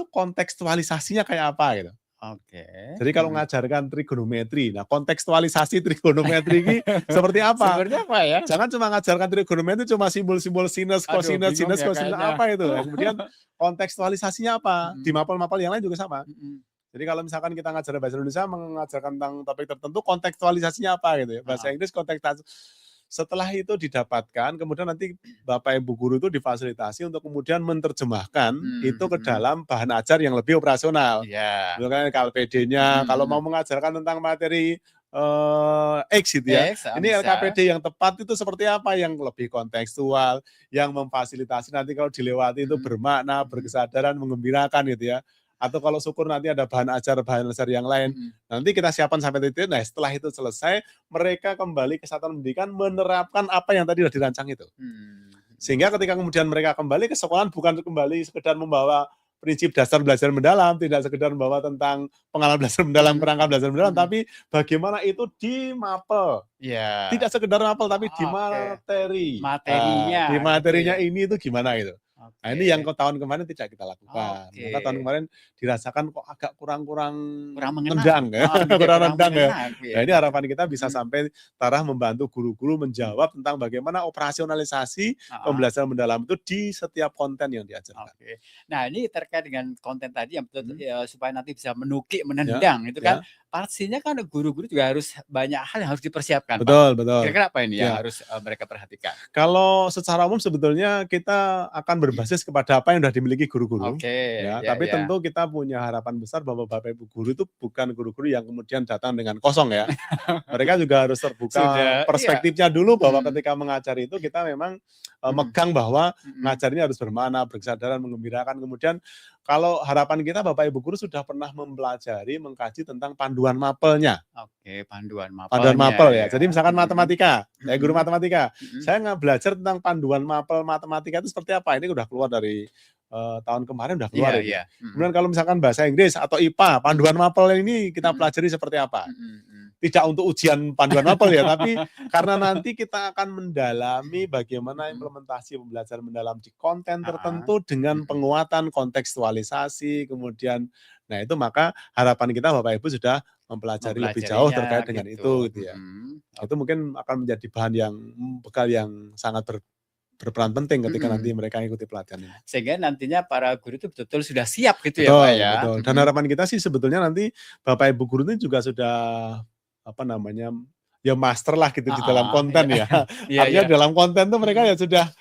kontekstualisasinya kayak apa gitu. Oke. Jadi kalau mengajarkan trigonometri, nah kontekstualisasi trigonometri ini seperti apa? Seperti apa ya? Jangan cuma mengajarkan trigonometri cuma simbol-simbol sinus, cosinus, bingung sinus, ya cosinus kayaknya. apa itu. Nah, kemudian kontekstualisasinya apa? Di mapel-mapel yang lain juga sama. Jadi kalau misalkan kita ngajar bahasa Indonesia mengajarkan tentang topik tertentu, kontekstualisasinya apa gitu ya. Bahasa Inggris setelah itu didapatkan, kemudian nanti Bapak Ibu guru itu difasilitasi untuk kemudian menerjemahkan itu ke dalam bahan ajar yang lebih operasional. Iya. Misalkan LKPD-nya, kalau mau mengajarkan tentang materi X gitu ya. Ini LKPD yang tepat itu seperti apa, yang lebih kontekstual, yang memfasilitasi nanti kalau dilewati itu bermakna, berkesadaran, menggembirakan gitu ya. Atau kalau syukur nanti ada bahan ajar yang lain. Nanti kita siapkan sampai titik. Nah, setelah itu selesai, mereka kembali ke satuan pendidikan menerapkan apa yang tadi sudah dirancang itu. Sehingga ketika kemudian mereka kembali ke sekolah, bukan kembali sekedar membawa prinsip dasar belajar mendalam, tidak sekedar membawa tentang pengalaman belajar mendalam, kerangka belajar mendalam, tapi bagaimana itu di mapel. Iya. Tidak sekedar mapel, tapi di materi. Materinya. Di materinya ini itu gimana itu. Nah, ini yang tahun kemarin tidak kita lakukan. Maka tahun kemarin dirasakan kok agak kurang nendang ya. Kurang nendang ya. Nah, ini harapan kita bisa sampai taraf membantu guru-guru menjawab tentang bagaimana operasionalisasi pembelajaran mendalam itu di setiap konten yang diajarkan. Nah, ini terkait dengan konten tadi yang betul supaya nanti bisa menendang itu kan pastinya kan guru-guru juga harus banyak hal yang harus dipersiapkan. Betul. Kira-kira apa ini yang harus mereka perhatikan? Kalau secara umum sebetulnya kita akan berbasis kepada apa yang sudah dimiliki guru-guru. Tapi tentu kita punya harapan besar bahwa Bapak Ibu guru itu bukan guru-guru yang kemudian datang dengan kosong ya. Mereka juga harus terbuka perspektifnya dulu bahwa ketika mengajar itu kita memang megang bahwa ngajar ini harus bermakna, berkesadaran, menggembirakan. Kemudian kalau harapan kita Bapak Ibu guru sudah pernah mempelajari, mengkaji tentang panduan mapelnya. Panduan mapel ya. Jadi misalkan matematika, saya guru matematika, saya nggak belajar tentang panduan mapel matematika itu seperti apa. Ini udah keluar dari tahun kemarin udah keluar. Kemudian kalau misalkan bahasa Inggris atau IPA, panduan mapel ini kita pelajari seperti apa. Tidak untuk ujian panduan mapel ya, tapi karena nanti kita akan mendalami bagaimana implementasi pembelajaran mendalam di konten tertentu dengan penguatan kontekstualisasi, kemudian nah itu maka harapan kita Bapak Ibu sudah mempelajari lebih jauh terkait dengan itu gitu ya. Itu mungkin akan menjadi bahan yang bekal yang sangat berperan penting ketika nanti mereka ikuti pelatihan ini. Sehingga nantinya para guru itu betul-betul sudah siap gitu ya Pak ya. Betul. Dan harapan kita sih sebetulnya nanti Bapak Ibu guru ini juga sudah master lah gitu di dalam konten ya. Artinya dalam konten tuh mereka ya sudah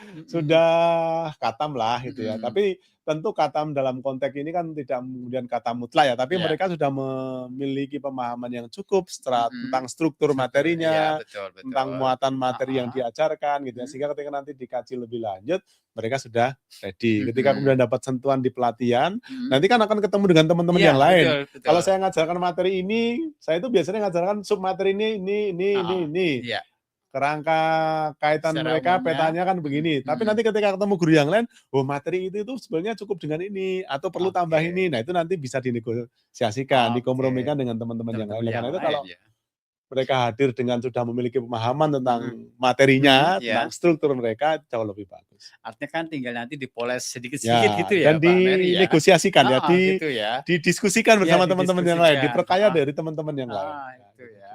katam lah gitu ya. Tapi tentu katam dalam konteks ini kan tidak kemudian kata mutlak ya, tapi mereka sudah memiliki pemahaman yang cukup tentang struktur materinya, tentang muatan materi yang diajarkan gitu ya. Sehingga ketika nanti dikaji lebih lanjut, mereka sudah ready. Ketika kemudian dapat sentuhan di pelatihan, nanti kan akan ketemu dengan teman-teman yang lain. Betul. Kalau saya ngajarkan materi ini, saya itu biasanya ngajarkan submateri ini. Kerangka kaitan secara mereka umumnya, petanya kan begini. Tapi nanti ketika ketemu guru yang lain, materi itu sebenarnya cukup dengan ini atau perlu tambah ini. Nah, itu nanti bisa dinegosiasikan, dikompromikan dengan teman-teman yang lain. Karena itu kalau mereka hadir dengan sudah memiliki pemahaman tentang materinya, tentang struktur mereka jauh lebih bagus. Artinya kan tinggal nanti dipoles sedikit-sedikit gitu ya, dan Pak Mary, dinegosiasikan gitu didiskusikan bersama teman-teman yang lain, diperkaya dari teman-teman yang lain. Itu ya.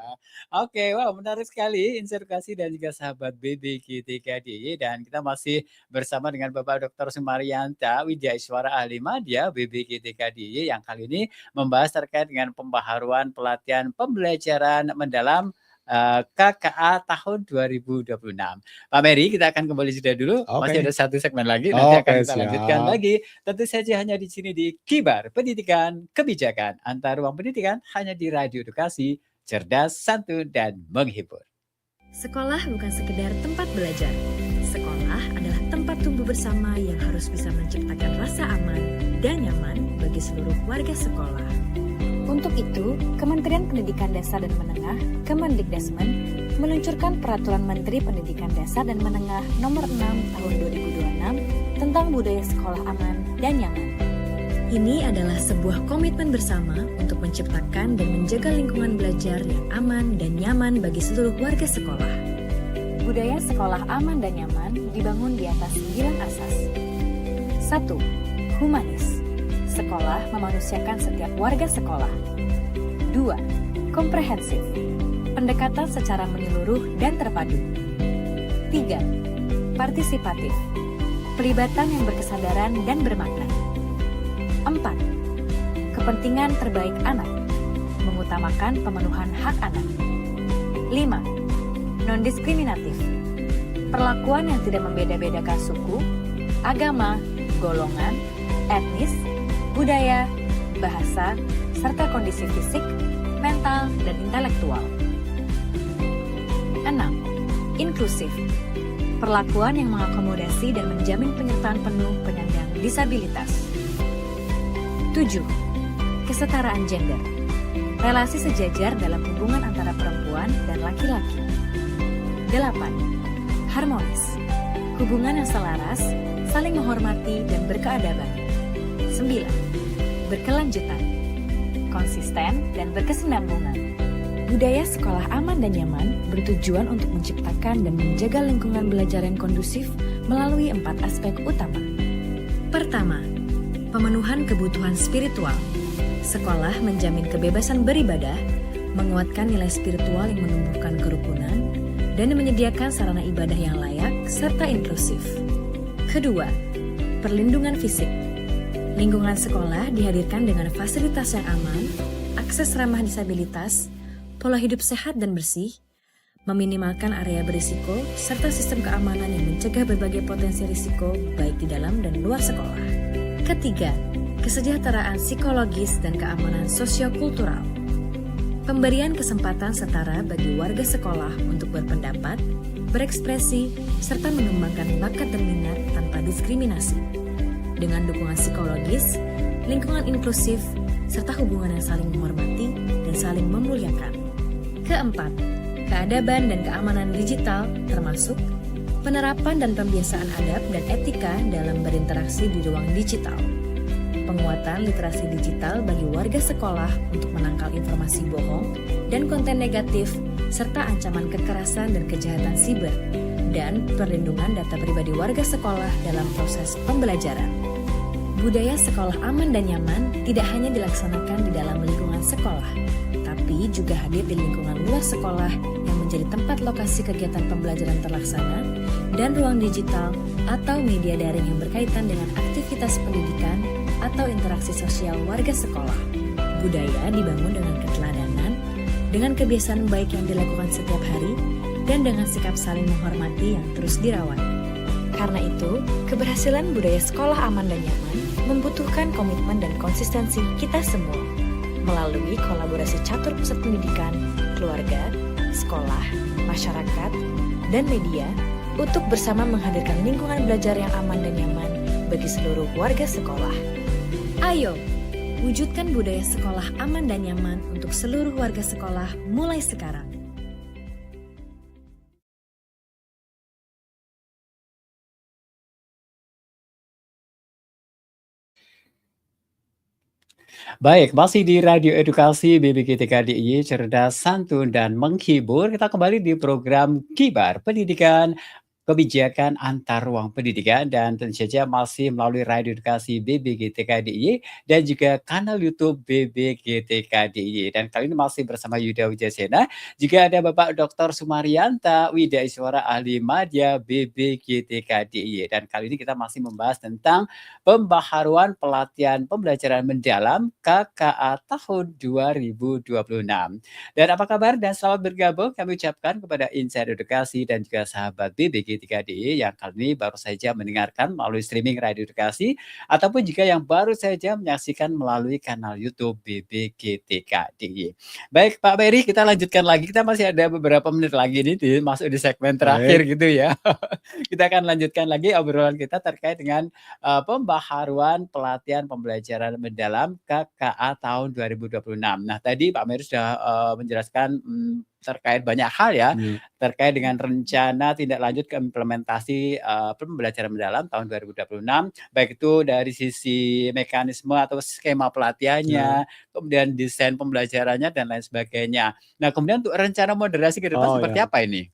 Oke, menarik sekali Inserkasi dan juga sahabat BBGTKDIY, dan kita masih bersama dengan Bapak Dr. Sumaryanta Widyaiswara Ahli Madya BBGTKDIY yang kali ini membahas terkait dengan pembaharuan pelatihan pembelajaran mendalam KKA tahun 2026. Pak Mary, kita akan kembali jeda dulu. Masih ada satu segmen lagi, nanti akan kita lanjutkan lagi. Tentu saja hanya di sini di Kibar Pendidikan Kebijakan, antar ruang pendidikan hanya di Radio Edukasi, cerdas, santun, dan menghibur. Sekolah bukan sekedar tempat belajar. Sekolah adalah tempat tumbuh bersama yang harus bisa menciptakan rasa aman dan nyaman bagi seluruh warga sekolah. Untuk itu, Kementerian Pendidikan Dasar dan Menengah, Kemendikdasmen, meluncurkan Peraturan Menteri Pendidikan Dasar dan Menengah Nomor 6 Tahun 2026 tentang budaya sekolah aman dan nyaman. Ini adalah sebuah komitmen bersama untuk menciptakan dan menjaga lingkungan belajar yang aman dan nyaman bagi seluruh warga sekolah. Budaya sekolah aman dan nyaman dibangun di atas 9 asas. 1. Humanis. Sekolah memanusiakan setiap warga sekolah. 2. Komprehensif. Pendekatan secara menyeluruh dan terpadu. 3. Partisipatif. Pelibatan yang berkesadaran dan bermakna. 4. Kepentingan terbaik anak. Mengutamakan pemenuhan hak anak. 5. Non-diskriminatif. Perlakuan yang tidak membeda-bedakan suku, agama, golongan, etnis, budaya, bahasa, serta kondisi fisik, mental, dan intelektual. 6. Inklusif. Perlakuan yang mengakomodasi dan menjamin penyertaan penuh penyandang disabilitas. 7. Kesetaraan gender. Relasi sejajar dalam hubungan antara perempuan dan laki-laki. 8. Harmonis. Hubungan yang selaras, saling menghormati dan berkeadaban. 9. Berkelanjutan. Konsisten dan berkesinambungan. Budaya sekolah aman dan nyaman bertujuan untuk menciptakan dan menjaga lingkungan belajar yang kondusif melalui 4 aspek utama. Pertama, pemenuhan kebutuhan spiritual. Sekolah menjamin kebebasan beribadah, menguatkan nilai spiritual yang menumbuhkan kerukunan, dan menyediakan sarana ibadah yang layak serta inklusif. Kedua, perlindungan fisik. Lingkungan sekolah dihadirkan dengan fasilitas yang aman, akses ramah disabilitas, pola hidup sehat dan bersih, meminimalkan area berisiko, serta sistem keamanan yang mencegah berbagai potensi risiko baik di dalam dan luar sekolah. Ketiga, kesejahteraan psikologis dan keamanan sosiokultural. Pemberian kesempatan setara bagi warga sekolah untuk berpendapat, berekspresi, serta mengembangkan bakat dan minat tanpa diskriminasi. Dengan dukungan psikologis, lingkungan inklusif, serta hubungan yang saling menghormati dan saling memuliakan. Keempat, keadaban dan keamanan digital termasuk penerapan dan pembiasaan adab dan etika dalam berinteraksi di ruang digital. Penguatan literasi digital bagi warga sekolah untuk menangkal informasi bohong dan konten negatif, serta ancaman kekerasan dan kejahatan siber, dan perlindungan data pribadi warga sekolah dalam proses pembelajaran. Budaya sekolah aman dan nyaman tidak hanya dilaksanakan di dalam lingkungan sekolah, tapi juga hadir di lingkungan luar sekolah yang menjadi tempat lokasi kegiatan pembelajaran terlaksana dan ruang digital atau media daring yang berkaitan dengan aktivitas pendidikan atau interaksi sosial warga sekolah. Budaya dibangun dengan keteladanan, dengan kebiasaan baik yang dilakukan setiap hari, dan dengan sikap saling menghormati yang terus dirawat. Karena itu, keberhasilan budaya sekolah aman dan nyaman membutuhkan komitmen dan konsistensi kita semua, melalui kolaborasi catur pusat pendidikan, keluarga, sekolah, masyarakat, dan media, untuk bersama menghadirkan lingkungan belajar yang aman dan nyaman bagi seluruh warga sekolah. Ayo, wujudkan budaya sekolah aman dan nyaman untuk seluruh warga sekolah mulai sekarang. Baik, masih di Radio Edukasi BBGTK DIY, cerdas, santun, dan menghibur. Kita kembali di program Kibar Pendidikan, Kebijakan Antar Ruang Pendidikan, dan tentu saja masih melalui Radio Edukasi BBGTK DIY dan juga kanal YouTube BBGTK DIY. Dan kali ini masih bersama Yuda Wijasena, juga ada Bapak Dr. Sumarianta Wida Iswara, ahli media BBGTK DIY. Dan kali ini kita masih membahas tentang pembaharuan pelatihan pembelajaran mendalam KKA tahun 2026. Dan apa kabar dan selamat bergabung kami ucapkan kepada Insight Edukasi dan juga sahabat BBGTK BBG3DI yang kali ini baru saja mendengarkan melalui streaming Radio Edukasi, ataupun juga yang baru saja menyaksikan melalui kanal YouTube BBG3DI. Baik Pak Peri, kita lanjutkan lagi. Kita masih ada beberapa menit lagi nih masuk di segmen terakhir gitu ya. Kita akan lanjutkan lagi obrolan kita terkait dengan pembaharuan pelatihan pembelajaran mendalam KKA tahun 2026. Nah, tadi Pak Peri sudah menjelaskan terkait banyak hal ya, terkait dengan rencana tindak lanjut ke implementasi pembelajaran mendalam tahun 2026, baik itu dari sisi mekanisme atau skema pelatihannya, kemudian desain pembelajarannya dan lain sebagainya. Nah, kemudian untuk rencana moderasi ke depan seperti apa ini?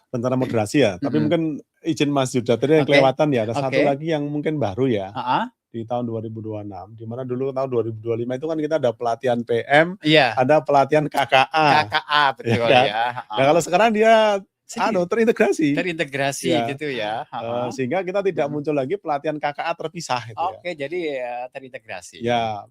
Rencana moderasi ya, tapi mungkin izin Mas Yuda tadi yang kelewatan ya, ada satu lagi yang mungkin baru ya. Di tahun 2026, di mana dulu tahun 2025 itu kan kita ada pelatihan PM, ada pelatihan KKA. KKA betul ya. Nah, kalau sekarang dia terintegrasi gitu ya. Sehingga kita tidak muncul lagi pelatihan KKA terpisah gitu ya. Jadi terintegrasi. Ya,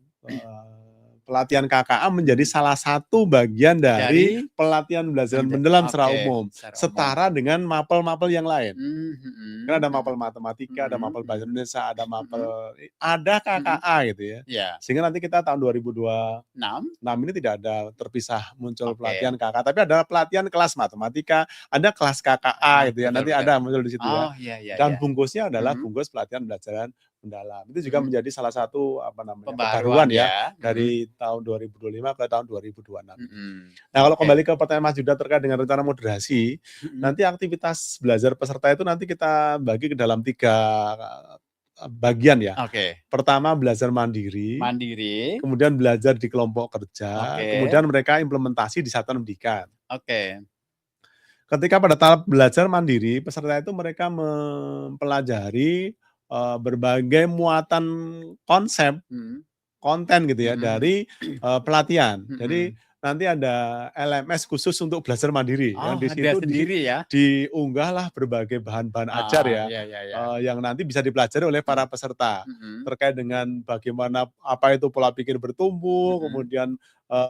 pelatihan KKA menjadi salah satu bagian dari pelatihan belajar mendalam secara umum, setara dengan mapel-mapel yang lain. Kan ada mapel matematika, ada mapel bahasa Indonesia, ada mapel, ada KKA gitu ya. Sehingga nanti kita tahun 2026 ini tidak ada terpisah muncul pelatihan KKA, tapi ada pelatihan kelas matematika, ada kelas KKA gitu ya. Nanti ada muncul di situ ya. Dan bungkusnya adalah bungkus pelatihan belajaran mendalam. Itu juga menjadi salah satu pembaruan ya dari tahun 2025 ke tahun 2026. Nah, kalau kembali ke pertanyaan Mas Yuda terkait dengan rencana moderasi, nanti aktivitas belajar peserta itu nanti kita bagi ke dalam 3 bagian ya. Pertama belajar mandiri, kemudian belajar di kelompok kerja, kemudian mereka implementasi di satuan pendidikan. Ketika pada tahap belajar mandiri, peserta itu mereka mempelajari berbagai muatan konsep, konten gitu ya dari pelatihan. Jadi nanti ada LMS khusus untuk belajar mandiri. Yang di situ diunggahlah berbagai bahan-bahan ajar ya, yang nanti bisa dipelajari oleh para peserta terkait dengan bagaimana apa itu pola pikir bertumbuh, kemudian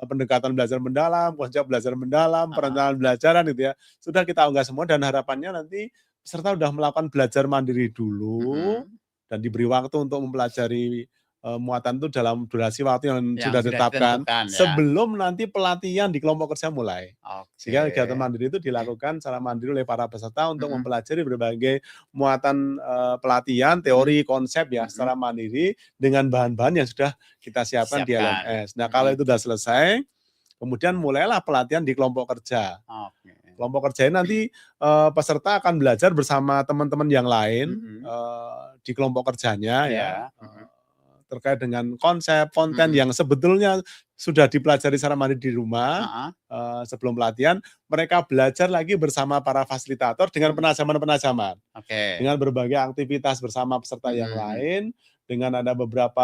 pendekatan belajar mendalam, konsep belajar mendalam, perencanaan belajaran gitu ya. Sudah kita unggah semua dan harapannya nanti peserta sudah melakukan belajar mandiri dulu dan diberi waktu untuk mempelajari muatan itu dalam durasi waktu yang sudah ditetapkan sebelum nanti pelatihan di kelompok kerja mulai. Sehingga kegiatan mandiri itu dilakukan secara mandiri oleh para peserta untuk mempelajari berbagai muatan pelatihan, teori, konsep ya secara mandiri dengan bahan-bahan yang sudah kita siapkan di LMS. Nah, kalau itu sudah selesai, kemudian mulailah pelatihan di kelompok kerja. Kelompok kerja ini nanti peserta akan belajar bersama teman-teman yang lain di kelompok kerjanya ya. Terkait dengan konsep, konten yang sebetulnya sudah dipelajari secara mandiri di rumah sebelum pelatihan, mereka belajar lagi bersama para fasilitator dengan penajaman-penajaman. Dengan berbagai aktivitas bersama peserta yang lain, dengan ada beberapa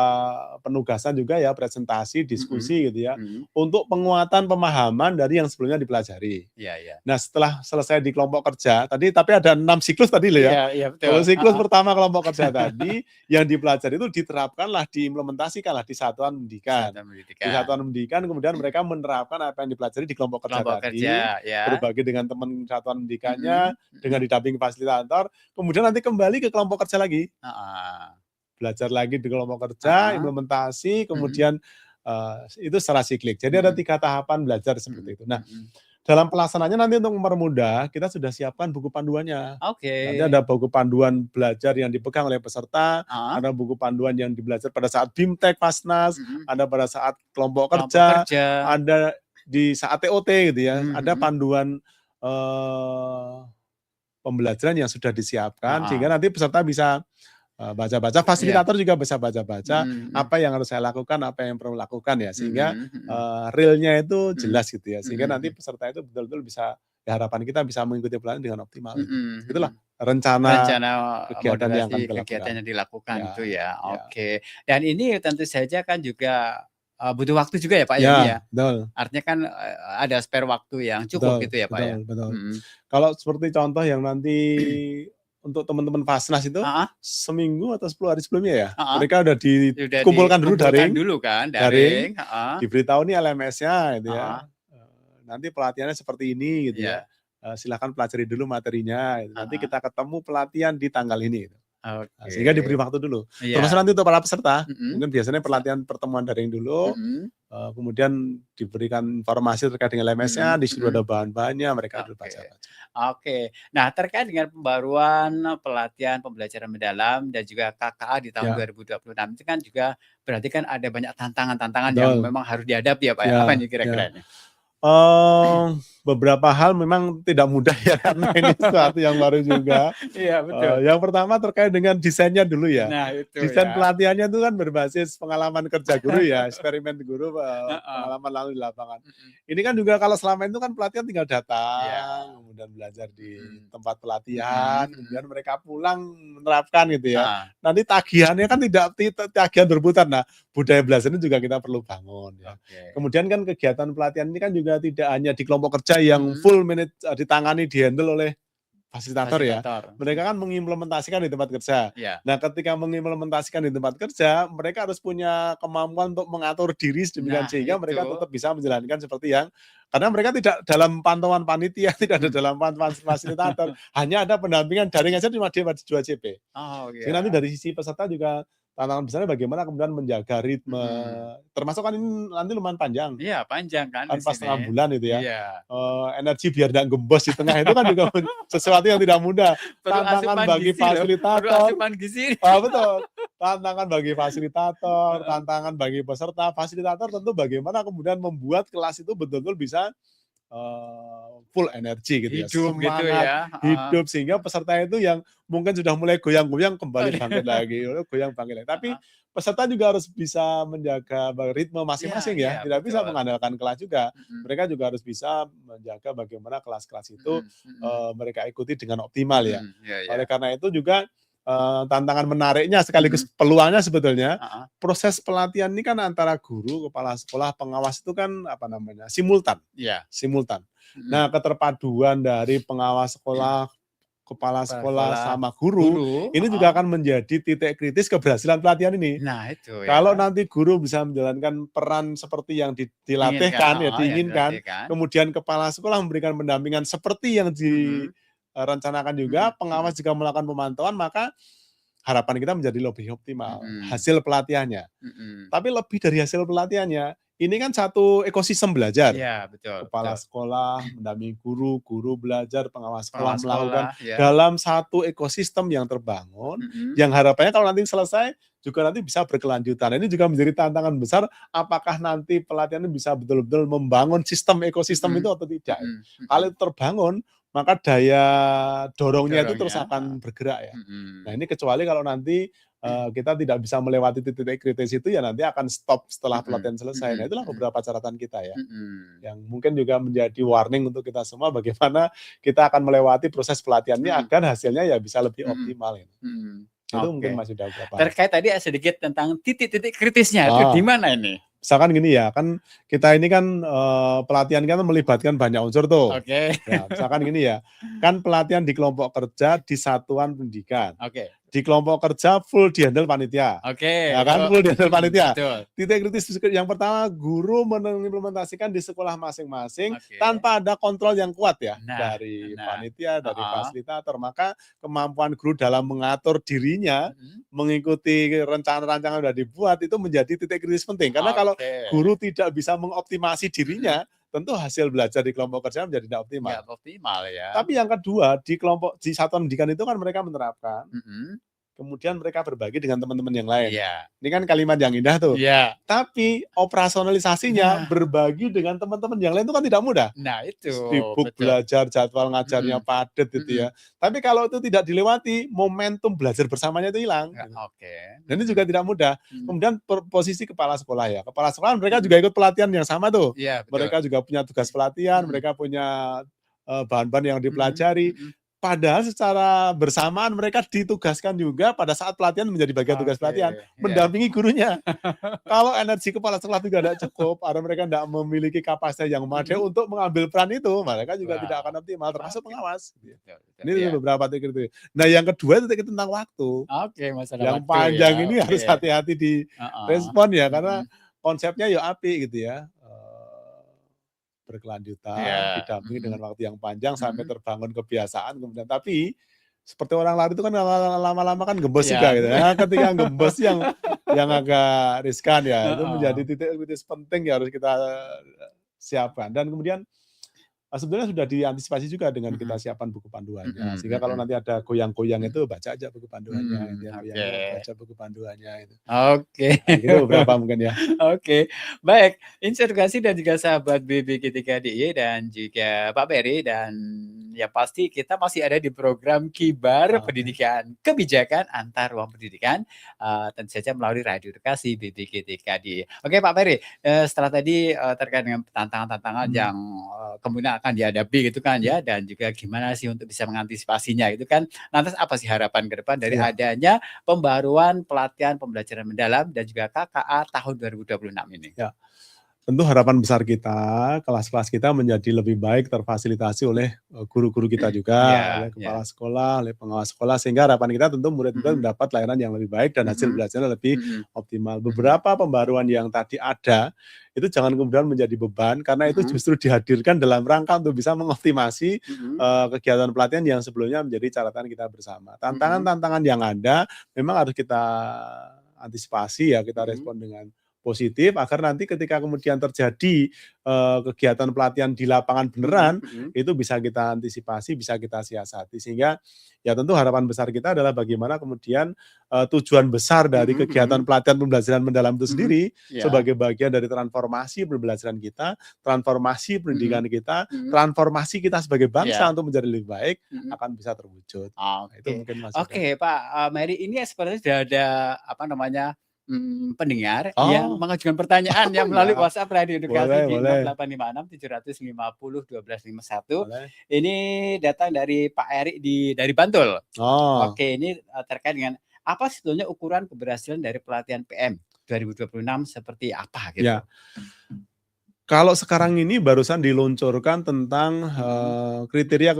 penugasan juga ya, presentasi, diskusi gitu ya, untuk penguatan pemahaman dari yang sebelumnya dipelajari. Nah, setelah selesai di kelompok kerja tadi, tapi ada 6 siklus tadi loh ya. Kalau siklus pertama kelompok kerja tadi yang dipelajari itu diterapkanlah, diimplementasikanlah di satuan pendidikan. Di satuan pendidikan kemudian mereka menerapkan apa yang dipelajari di kelompok kerja tadi, berbagi dengan teman satuan pendidikannya, dengan didampingi fasilitator, kemudian nanti kembali ke kelompok kerja lagi. Belajar lagi di kelompok kerja, implementasi, kemudian itu secara siklik. Jadi ada 3 tahapan belajar seperti itu. Nah, dalam pelaksanaannya nanti untuk mempermudah, kita sudah siapkan buku panduannya. Nanti ada buku panduan belajar yang dipegang oleh peserta, ada buku panduan yang dibelajar pada saat BIMTEK, Pasnas, ada pada saat kelompok kerja, ada di saat TOT gitu ya, ada panduan pembelajaran yang sudah disiapkan, sehingga nanti peserta bisa baca-baca, fasilitator juga bisa baca-baca apa yang harus saya lakukan, apa yang perlu lakukan ya, sehingga realnya itu jelas gitu ya, sehingga nanti peserta itu betul-betul bisa, ya harapan kita bisa mengikuti pelatihan dengan optimal. Itulah rencana kegiatan yang dilakukan itu ya. Dan ini tentu saja kan juga butuh waktu juga ya Pak ya. Betul. Artinya kan ada spare waktu yang cukup gitu ya Pak ya. Betul. Kalau seperti contoh yang nanti untuk teman-teman Pasnas itu seminggu atau 10 hari sebelumnya ya, mereka udah dikumpulkan dulu daring, diberitahu nih LMS-nya gitu ya, nanti pelatihannya seperti ini gitu ya, silakan pelajari dulu materinya, gitu. Nanti Heeh. kita ketemu pelatihan di tanggal ini. Gitu. Nah, Oke. sehingga diberi waktu dulu. Termasuk Iya. nanti untuk para peserta, Mhm. mungkin biasanya pelatihan pertemuan daring dulu, Mhm. kemudian diberikan informasi terkait dengan LMS-nya, Mhm. di situ Mhm. ada bahan-bahannya, mereka dulu Oke. baca-baca. Oke. Nah, terkait dengan pembaruan pelatihan pembelajaran mendalam dan juga KKA di tahun Ya, 2026 itu kan juga berarti kan ada banyak tantangan-tantangan yang betul. memang harus dihadapi ya, Pak, ya? Apa Ya, nih kira-kira ya. ini? Beberapa hal memang tidak mudah ya karena ini sesuatu yang baru juga. Iya, betul. Yang pertama terkait dengan desainnya dulu ya. Nah, itu Desain ya. pelatihannya itu kan berbasis pengalaman kerja guru ya, eksperimen guru, Heeh. pengalaman lalu di lapangan. Mhm. Ini kan juga kalau selama itu kan pelatihan tinggal Iya. datang, kemudian belajar di Mhm. tempat pelatihan, Mhm. kemudian Mhm. mereka pulang menerapkan gitu ya. Heeh. Nanti tagihannya kan tidak tagihan berputar. Nah, budaya belajar ini juga kita perlu bangun ya. Oke. Kemudian kan kegiatan pelatihan ini kan juga tidak hanya di kelompok kerja yang Mhm. full ditangani, dihandle oleh fasilitator ya. Fasilitator. Mereka kan mengimplementasikan di tempat kerja. Iya. Nah, ketika mengimplementasikan di tempat kerja, mereka harus punya kemampuan untuk mengatur diri sedemikian Nah, sehingga itu. mereka tetap bisa menjalankan seperti yang karena mereka tidak dalam pantauan panitia, tidak ada Mhm. dalam pantauan fasilitator, hanya ada pendampingan daring aja cuma di 2 CP. Oh, Sehingga nanti iya. dari sisi peserta juga tantangan besarnya bagaimana kemudian menjaga ritme, Mhm. termasuk kan ini nanti lumayan panjang, Iya, panjang kan kan di pas sini. setengah bulan itu ya. Iya. Energi biar tidak gembos di tengah itu kan juga sesuatu yang tidak mudah. Perlu Tantangan asupan bagi gizi loh, perlu fasilitator, asupan gizi. betul. Tantangan bagi fasilitator, Heeh. tantangan bagi peserta. Fasilitator tentu bagaimana kemudian membuat kelas itu betul-betul bisa full energi gitu ya, Hidup gitu semangat, ya. Heeh. hidup sehingga peserta itu yang mungkin sudah mulai goyang-goyang Oh, kembali iya. bangkit lagi, goyang bangkit lagi. Tapi Heeh. peserta juga harus bisa menjaga ritme Iya, masing-masing iya, ya, tidak bisa betul. mengandalkan kelas juga. Mhm. Mereka juga harus bisa menjaga bagaimana kelas-kelas itu Mhm. Mhm. mereka ikuti dengan optimal ya. Mhm. Iya, iya. Oleh karena itu juga tantangan menariknya sekaligus Mhm. peluangnya sebetulnya Heeh. proses pelatihan ini kan antara guru, kepala sekolah, pengawas itu kan apa namanya simultan. Iya. Simultan. Mhm. Nah, keterpaduan dari pengawas sekolah, kepala Kepala sekolah, sekolah, sama guru, ini juga heeh. akan menjadi titik kritis keberhasilan pelatihan ini. Nah, itu Kalau ya. nanti guru bisa menjalankan peran seperti yang Diinginkan, dilatihkan, ya heeh, yang diinginkan, dilatihkan. kemudian kepala sekolah memberikan pendampingan seperti yang Mhm. direncanakan juga, Mhm. pengawas Mhm. juga melakukan pemantauan, maka harapan kita menjadi lebih optimal Mhm. hasil pelatihannya. Mhm. Tapi lebih dari hasil pelatihannya, ini kan satu ekosistem belajar. Iya, betul, Kepala betul. sekolah mendampingi guru, guru belajar, pengawas sekolah Pengawas melakukan sekolah, ya. dalam satu ekosistem yang terbangun, Mhm. yang harapannya kalau nanti selesai juga nanti bisa berkelanjutan. Ini juga menjadi tantangan besar, apakah nanti pelatihan ini bisa betul-betul membangun sistem ekosistem itu Mhm. atau tidak. Mhm. Kalau Mhm. itu terbangun, maka daya dorongnya itu terus Dorongnya, akan bergerak ya. mhm. Nah, ini kecuali kalau nanti kita tidak bisa melewati titik-titik kritis itu ya nanti akan stop setelah Mhm. pelatihan selesai. Nah, Mhm. itulah Mhm. beberapa catatan kita ya, Mhm. yang mungkin juga menjadi warning untuk kita semua bagaimana kita akan melewati proses pelatihannya Mhm. agar hasilnya ya bisa lebih Mhm. optimal. Mhm. Itu mungkin Oke. Mas Yuda beberapa hal. Terkait tadi sedikit tentang titik-titik kritisnya itu di Ah. mana ini? Misalkan gini ya, kan kita ini kan pelatihan kan melibatkan banyak unsur tuh. Oke. Ya, misalkan gini ya, kan pelatihan di kelompok kerja di satuan pendidikan. Oke. Di kelompok kerja full dihandle panitia. Oke. Ya kan, full dihandle panitia. Betul. Titik kritis yang pertama, guru mengimplementasikan di sekolah masing-masing Oke. tanpa ada kontrol yang kuat ya Nah, dari nah. panitia, dari Heeh. fasilitator. Maka kemampuan guru dalam mengatur dirinya, Mhm. mengikuti rencana-rencana yang sudah dibuat itu menjadi titik kritis penting. Karena kalau Oke. guru tidak bisa mengoptimasi dirinya, tentu hasil belajar di kelompok kerja menjadi tidak optimal. Nggak optimal ya. Tapi yang kedua, di satuan pendidikan itu kan mereka menerapkan, Mhm. kemudian mereka berbagi dengan teman-teman yang lain. Iya. Ini kan kalimat yang indah tuh. Iya. Tapi operasionalisasinya Nah. berbagi dengan teman-teman yang lain itu kan tidak mudah. Nah, itu. Sibuk Betul. belajar, jadwal ngajarnya Mhm. padat gitu ya. Tapi kalau itu tidak dilewati, momentum belajar bersamanya itu hilang. Ya, gitu. oke. Dan ini juga tidak mudah. Mhm. Kemudian posisi kepala sekolah ya. Kepala sekolah mereka juga ikut pelatihan yang sama tuh. Iya, betul. Mereka juga punya tugas pelatihan, Mhm. mereka punya bahan-bahan yang Mhm. dipelajari. Mhm. Padahal secara bersamaan mereka ditugaskan juga pada saat pelatihan menjadi bagian tugas Oke, pelatihan, iya. mendampingi gurunya. Kalau energi kepala sekolah juga tidak cukup, atau mereka tidak memiliki kapasitas yang memadai Mhm. untuk mengambil peran itu, mereka juga tidak Wah. akan optimal, termasuk Oke. pengawas. Betul, betul. Ini Iya. beberapa titik itu. Nah, yang kedua titik tentang waktu. Oke, masalah Yang waktu panjang ya. ini Oke. harus hati-hati di Heeh. respon ya, karena Mhm. konsepnya ya apik gitu ya. berkelanjutan, Iya, didampingi dengan waktu yang panjang sampai mhm. terbangun kebiasaan kemudian tapi seperti orang lari itu kan lama-lama kan gembos juga Iya, gitu ya. Ketika gembos yang agak riskan ya, itu menjadi heeh, titik-titik penting yang harus kita siapkan dan kemudian sebenarnya sudah diantisipasi juga dengan kita mhm, siapkan buku panduannya, mhm sehingga kalau mhm nanti ada goyang-goyang mhm, itu baca aja buku panduannya gitu ya, oke. goyangnya baca buku panduannya itu. Oke. Nah, gitu beberapa mungkin ya. Oke, baik. Inspirasi dan juga sahabat BBG3DIY dan juga Pak Peri dan yang pasti kita masih ada di program Kibar Oke. Pendidikan Kebijakan Antar Ruang Pendidikan, tentu saja melalui Radio Edukasi BBG3DIY. Oke Pak Peri, setelah tadi, terkait dengan tantangan-tantangan Mhm, yang, kemudian akan dihadapi gitu kan mhm, ya, dan juga gimana sih untuk bisa mengantisipasinya gitu kan. Lantas apa sih harapan ke depan dari iya. adanya pembaruan pelatihan pembelajaran mendalam dan juga KKA tahun 2026 ini. Ya, tentu harapan besar kita, kelas-kelas kita menjadi lebih baik terfasilitasi oleh, guru-guru kita juga, Iya oleh iya. kepala sekolah, oleh pengawas sekolah, sehingga harapan kita tentu murid-murid Mhm mendapat layanan yang lebih baik dan hasil mhm belajarnya lebih mhm optimal. mhm Beberapa pembaruan yang tadi ada, itu jangan kemudian menjadi beban, karena itu mhm justru dihadirkan dalam rangka untuk bisa mengoptimasi, mhm kegiatan pelatihan yang sebelumnya menjadi catatan kita bersama. mhm Tantangan-tantangan yang ada memang harus kita antisipasi ya, kita mhm respon dengan positif agar nanti ketika kemudian terjadi, kegiatan pelatihan di lapangan mhm beneran, mhm itu bisa kita antisipasi, bisa kita siasati. Sehingga ya tentu harapan besar kita adalah bagaimana kemudian, tujuan besar dari mhm kegiatan mhm pelatihan pembelajaran mendalam itu mhm. sendiri, Iya. sebagai bagian dari transformasi pembelajaran kita, transformasi pendidikan Mhm kita, mhm. transformasi kita sebagai bangsa Iya. untuk menjadi lebih baik, Mhm. akan bisa terwujud. Nah, itu Oke. mungkin Mas Yuda. Oke, Pak, Mary, ini sebenarnya sudah ada, apa namanya, pendengar yang Oh, mengajukan pertanyaan oh yang melalui ya, WhatsApp Radio Edukasi boleh di boleh 0856 750 1251. boleh. Ini datang dari Pak Eri dari Bantul. Oh, Oke, ini, terkait dengan apa sebetulnya ukuran keberhasilan dari pelatihan PM 2026 seperti apa gitu? ya. Kalau sekarang ini barusan diluncurkan tentang, Mhm. kriteria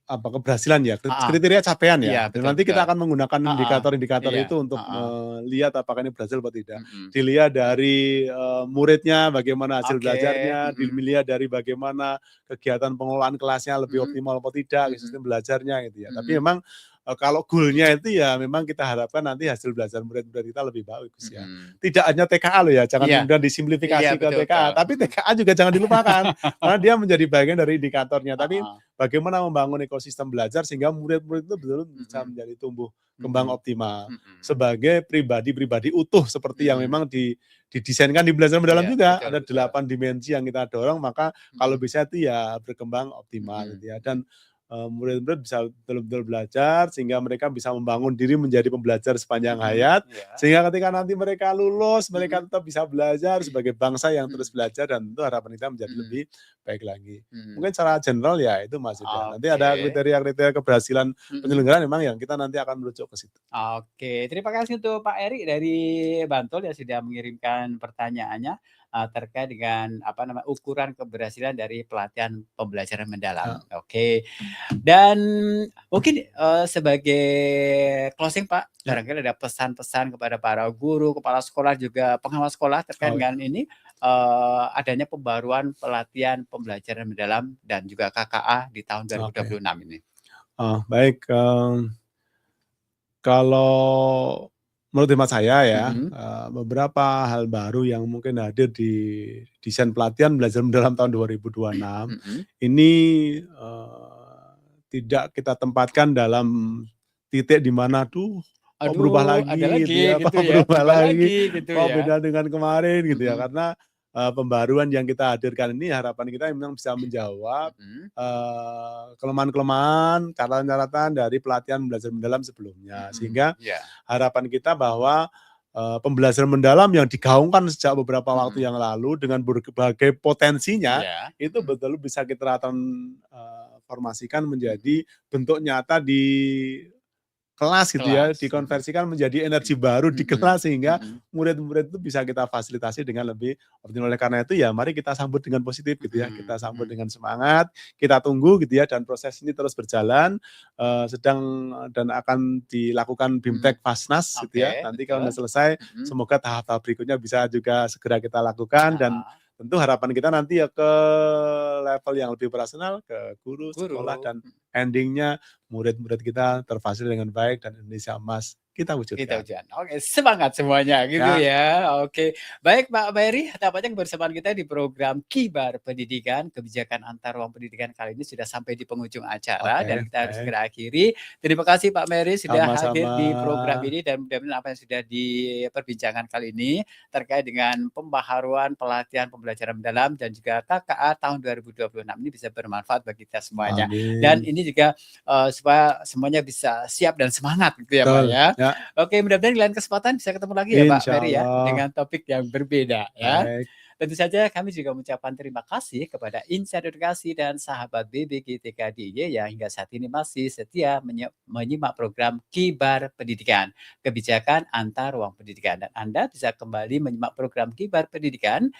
keberhasilan ya, Heeh. kriteria capaian Iya, ya, dan betul nanti betul. kita akan menggunakan Heeh. indikator-indikator Iya, itu untuk heeh. melihat apakah ini berhasil atau tidak. Mhm. Dilihat dari, muridnya bagaimana hasil Oke. belajarnya, Mhm. dilihat dari bagaimana kegiatan pengelolaan kelasnya lebih Mhm. optimal atau tidak, Mhm. sistem belajarnya gitu ya. Tapi Mhm. memang, kalau goal-nya itu ya memang kita harapkan nanti hasil belajar murid-murid kita lebih bagus ya. Mhm. Tidak hanya TKA loh ya, jangan Iya kemudian iya, disimplifikasi ke betul TKA, betul. tapi Mhm. TKA juga jangan dilupakan, karena dia menjadi bagian dari indikatornya. Tapi Heeh. bagaimana membangun ekosistem belajar sehingga murid-murid itu betul bisa Mhm. menjadi tumbuh kembang Mhm. optimal Mhm. sebagai pribadi-pribadi utuh seperti yang Mhm. memang didesainkan di belajar mendalam Iya, juga. betul Ada betul. 8 dimensi yang kita dorong, maka kalau Mhm. bisa itu ya berkembang optimal Mhm. gitu ya. Mhm. Dan murid-murid bisa betul-betul belajar sehingga mereka bisa membangun diri menjadi pembelajar sepanjang Mhm. hayat, Iya. sehingga ketika nanti mereka lulus, mereka Mhm. tetap bisa belajar sebagai bangsa yang terus Mhm. belajar dan tentu harapan kita menjadi Mhm. lebih baik lagi. Mhm. Mungkin secara general ya itu Mas Yuda. Nanti ada Oke. kriteria-kriteria keberhasilan Mhm. penyelenggaraan memang yang kita nanti akan merujuk ke situ. Oke, terima kasih untuk Pak Eri dari Bantul yang sudah mengirimkan pertanyaannya, terkait dengan apa namanya, ukuran keberhasilan dari pelatihan pembelajaran mendalam. Ya, Oke, dan mungkin, sebagai closing Pak, ya, barangkali ada pesan-pesan kepada para guru, kepala sekolah, juga pengawas sekolah terkait oke, dengan ini, adanya pembaruan pelatihan pembelajaran mendalam dan juga KKA di tahun oke. 2026 ini? Baik, kalau menurut hemat saya ya, Mhm beberapa hal baru yang mungkin hadir di desain pelatihan belajar mendalam tahun 2026 mhm. ini, tidak kita tempatkan dalam titik di mana, "Duh, kok berubah Aduh, ada lagi?" lagi gitu ya, gitu "Kok ya, berubah berubah lagi, lagi gitu kok ya. beda dengan kemarin?" Gitu ya. Mhm Karena, pembaruan yang kita hadirkan ini harapan kita memang bisa menjawab, mhm kelemahan-kelemahan, catatan-catatan dari pelatihan belajar mendalam sebelumnya. mhm, Sehingga iya, harapan kita bahwa, pembelajaran mendalam yang digaungkan sejak beberapa waktu mhm, yang lalu dengan berbagai potensinya, iya, itu mhm betul bisa kita transformasikan mhm, menjadi bentuk nyata di kelas gitu ya, kelas, dikonversikan menjadi energi baru di mhm kelas sehingga mhm murid-murid itu bisa kita fasilitasi dengan lebih optimal. Oleh karena itu ya mari kita sambut dengan positif gitu ya, mhm kita sambut mhm dengan semangat, kita tunggu gitu ya dan proses ini terus berjalan, sedang dan akan dilakukan mhm, BIMTEK Fasnas gitu oke, ya. Nanti kalau betul, sudah selesai mhm, semoga tahap-tahap berikutnya bisa juga segera kita lakukan dan heeh, tentu harapan kita nanti ya ke level yang lebih operasional, ke guru, sekolah, dan endingnya murid-murid kita terfasilitasi dengan baik dan Indonesia Emas kita wujudkan. Oke, semangat semuanya gitu ya. Oke, baik Pak Mary, tampaknya kebersamaan kita di program Kibar Pendidikan, kebijakan antar ruang pendidikan kali ini sudah sampai di penghujung acara dan kita harus segera akhiri. Terima kasih Pak Mary sudah hadir di program ini dan mudah-mudahan apa yang sudah diperbincangkan kali ini terkait dengan pembaharuan pelatihan pembelajaran mendalam dan juga KKA tahun 2026 ini bisa bermanfaat bagi kita semuanya. Dan ini juga supaya semuanya bisa siap dan semangat gitu ya Pak ya. Oke, mudah-mudahan di lain kesempatan bisa ketemu lagi ya Pak Mary ya dengan topik yang berbeda ya. Tentu saja kami juga mengucapkan terima kasih kepada Insight Edukasi dan sahabat BBGTK DIY yang hingga saat ini masih setia menyimak program Kibar Pendidikan, kebijakan antar ruang pendidikan. Dan Anda bisa kembali menyimak program Kibar Pendidikan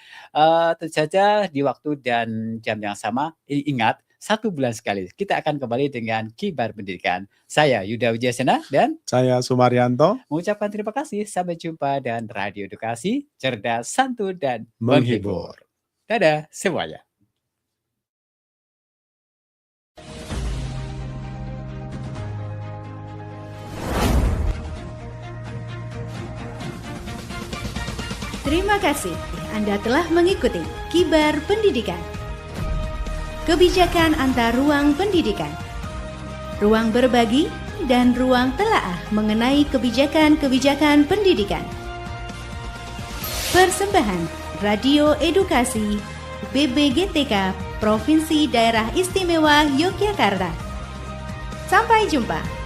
tentu saja di waktu dan jam yang sama. Ingat, 1 bulan sekali kita akan kembali dengan Kibar Pendidikan. Saya Yuda Wijayasena dan saya Sumaryanto mengucapkan terima kasih. Sampai jumpa dan Radio Edukasi, cerdas, santun, dan menghibur. Dadah semuanya. Terima kasih Anda telah mengikuti Kibar Pendidikan. Kebijakan antar ruang pendidikan, ruang berbagi, dan ruang telaah mengenai kebijakan-kebijakan pendidikan. Persembahan Radio Edukasi BBGTK Provinsi Daerah Istimewa Yogyakarta. Sampai jumpa.